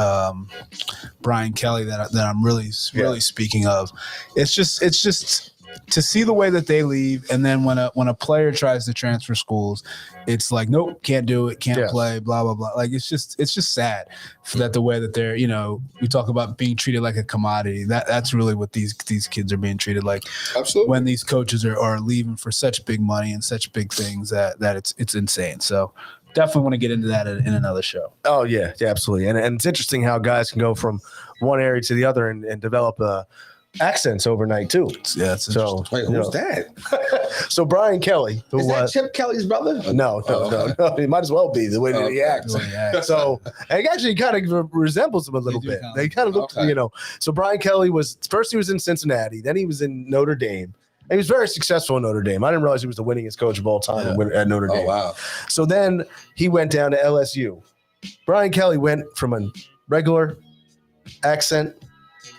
Brian Kelly that I'm really speaking of. It's just to see the way that they leave, and then when a player tries to transfer schools, it's like, nope, can't do it, can't play, blah blah blah. Like it's just sad that the way that they're, we talk about being treated like a commodity. That's really what these kids are being treated like. Absolutely. When these coaches are leaving for such big money and such big things that it's insane. So definitely want to get into that in another show. Oh yeah, absolutely. And it's interesting how guys can go from one area to the other and develop accents overnight too. Yeah, it's so. Wait, who's that? So Brian Kelly, who is that Chip Kelly's brother? No. It might as well be the way that he acts. So it actually kind of resembles him a little bit. They kind of look, So Brian Kelly he was in Cincinnati, then he was in Notre Dame. He was very successful in Notre Dame. I didn't realize he was the winningest coach of all time at Notre Dame. Oh wow! So then he went down to LSU. Brian Kelly went from a regular accent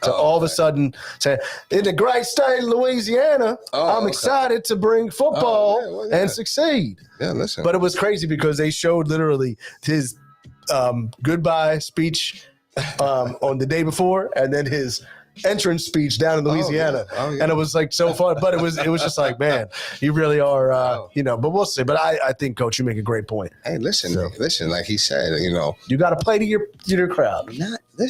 to all of a sudden say, in the great state of Louisiana, I'm excited to bring football and succeed. Yeah, listen. But it was crazy because they showed literally his goodbye speech on the day before, and then his entrance speech down in Louisiana. And it was like so fun. But it was just like, man, you really are, but we'll see. But I think, Coach, you make a great point. Hey, listen, like he said, you got to play to your crowd. Their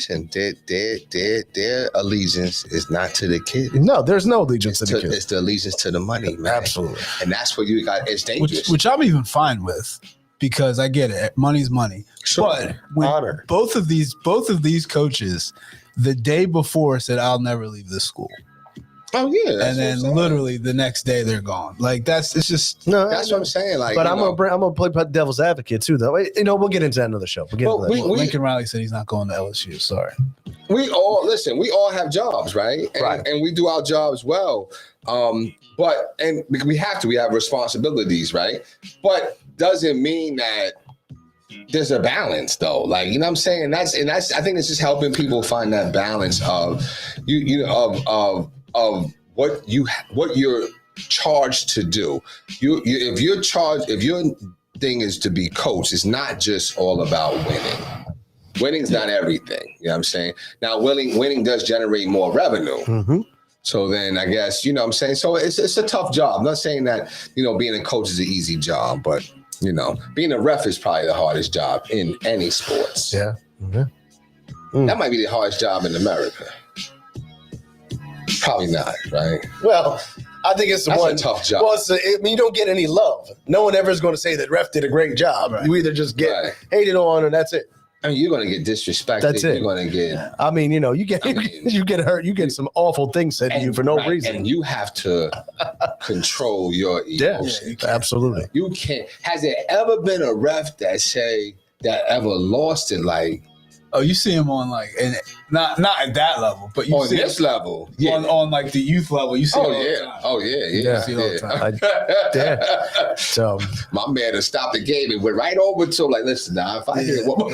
allegiance is not to the kid. No, there's no allegiance to the kid. It's the allegiance to the money, man. Absolutely. And that's what you got. It's dangerous. Which I'm even fine with, because I get it. Money's money. Sure. But when honor. Both of these coaches, the day before, said, "I'll never leave this school." Oh yeah, and then literally the next day they're gone. Like that's what I'm saying. Like, but I'm gonna play devil's advocate too, though. We'll get into that another show. Lincoln Riley said he's not going to LSU. Sorry. We all have jobs, right? And we do our jobs well. But we have responsibilities, right? But doesn't mean that there's a balance, though. Like, you know what I'm saying? That's I think it's just helping people find that balance of of what you're charged to do. If your thing is to be coach, it's not just all about winning. Winning's not everything. You know what I'm saying? Now, winning does generate more revenue. Mm-hmm. So then I guess, you know what I'm saying? So it's a tough job. I'm not saying that, being a coach is an easy job, but, being a ref is probably the hardest job in any sports. Yeah. Mm-hmm. That might be the hardest job in America. Probably not, right? Well, I think it's That's a tough job. Well, you don't get any love. No one ever is going to say that ref did a great job. Right. You either just get hated on, and that's it. I mean, you're going to get disrespected. That's it. You're going to get. I mean, you get hurt. You get some awful things said to you for no reason, and you have to control your emotions. Yeah, absolutely. You can't. Has there ever been a ref that ever lost it like Oh, you see him on like, and not at that level, but you On see this him level, yeah. on like the youth level. You see him all the time. Oh yeah. You see it all the time. Yeah. So my man has stopped the game and went right over to him like, listen, now if I hear what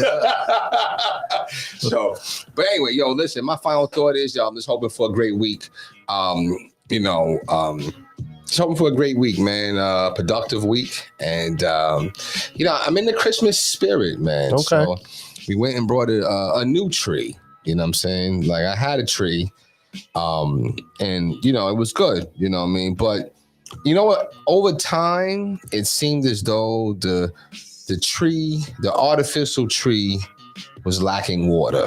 so, but anyway, yo, listen, my final thought is, yo, I'm just hoping for a great week. Just hoping for a great week, man. Productive week. And I'm in the Christmas spirit, man. Okay. So we went and brought a new tree. You know what I'm saying? Like I had a tree. And it was good, you know what I mean? But you know what? Over time, it seemed as though the tree, the artificial tree, was lacking water.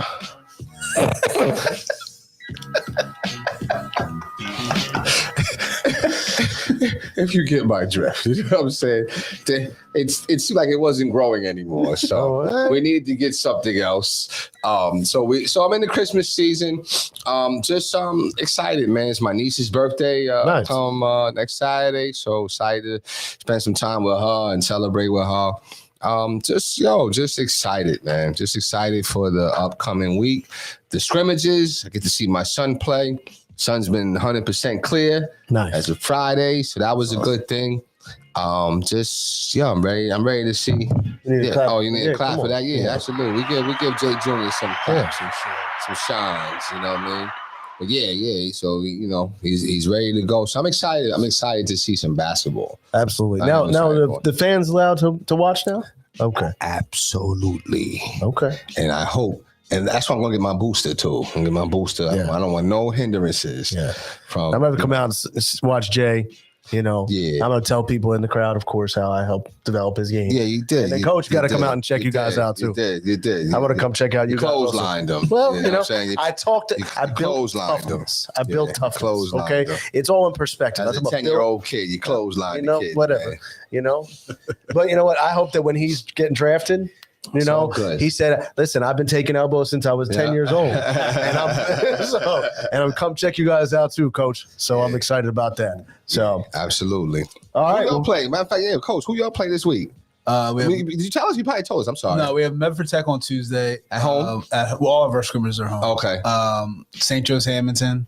If you get my drift, you know what I'm saying? It seemed like it wasn't growing anymore, so we needed to get something else. So I'm in the Christmas season. Just excited, man. It's my niece's birthday Nice. Next Saturday, so excited to spend some time with her and celebrate with her. Just excited, man. Just excited for the upcoming week. The scrimmages, I get to see my son play. Son's been 100% clear as of Friday, so that was a good thing. I'm ready. I'm ready to see. You need a clap for that? Yeah, absolutely. We give Jay Jr. some claps, some shines. You know what I mean? But yeah. So he's ready to go. So I'm excited. I'm excited to see some basketball. absolutely. Now the fans allowed to watch now. Okay. Absolutely. Okay. And I hope. And that's why I'm gonna get my booster too. I'm gonna get my booster. Yeah. I don't want no hindrances. Yeah. From I'm going to come out and watch Jay. Yeah. I'm going to tell people in the crowd, of course, how I helped develop his game. Yeah, you did. And then coach got to come out and check you guys out too. You did. I want to come check out you guys. Clotheslined them. Well, what I'm saying? I built toughness. I built toughness. Okay, it's all in perspective. As a 10-year-old kid, you clotheslined the kid. Whatever. Man. But you know what? I hope that when he's getting drafted, good. he said, "Listen, I've been taking elbows since I was 10 years old, and I'm come check you guys out too, coach. So I'm excited about that. So absolutely. All right, who y'all play? Matter of fact, yeah, coach. Who y'all play this week? Did you tell us? You probably told us. I'm sorry. No, we have Medford Tech on Tuesday at home. All of our scrimmers are home. Okay. St. Joe's Hamilton.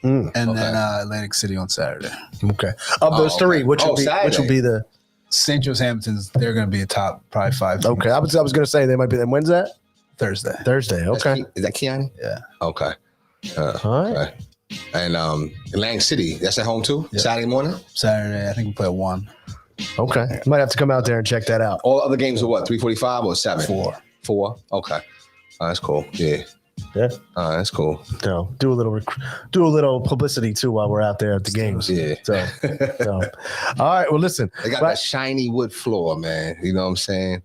And then Atlantic City on Saturday. Okay. Of those three, which will be the St. Joe's Hamilton's? They're going to be a top probably 5 teams. Okay. I was going to say they might be. Then when's that? Thursday. Okay. Is that Keanu? Yeah. Okay. All right. Okay. And Atlantic City, that's at home too. Yep. Saturday morning. Saturday, I think we play at 1. Okay. Might have to come out there and check that out. All other games are what? 3:45 or 7? 4. Okay. That's cool. Yeah. Yeah. That's cool. So do a little publicity too while we're out there at the games. Yeah. So. All right. Well, listen. They got that shiny wood floor, man. You know what I'm saying?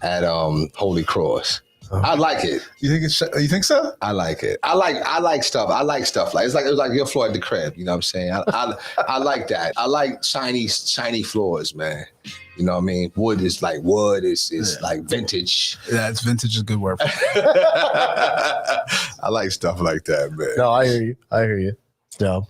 At Holy Cross. I like it. You think so? I like it. I like stuff. I like stuff like it was like your floor at the crib. You know what I'm saying? I like that. I like shiny floors, man. You know what I mean? Wood is like wood. It's like vintage. Yeah, it's vintage is a good word. I like stuff like that, man. No, I hear you. So,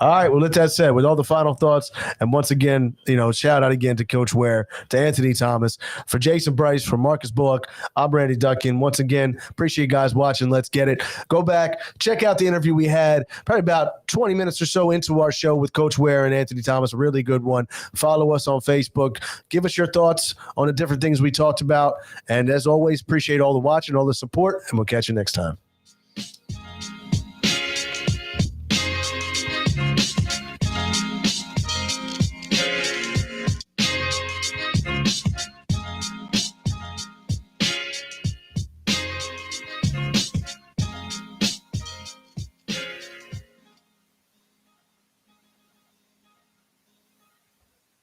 all right. Well, with that said, with all the final thoughts, and once again, shout out again to Coach Ware, to Anthony Thomas, for Jason Bryce, for Marcus Bullock. I'm Randy Duncan. Once again, appreciate you guys watching. Let's get it. Go back, check out the interview we had probably about 20 minutes or so into our show with Coach Ware and Anthony Thomas. A really good one. Follow us on Facebook. Give us your thoughts on the different things we talked about. And as always, appreciate all the watching, all the support, and we'll catch you next time.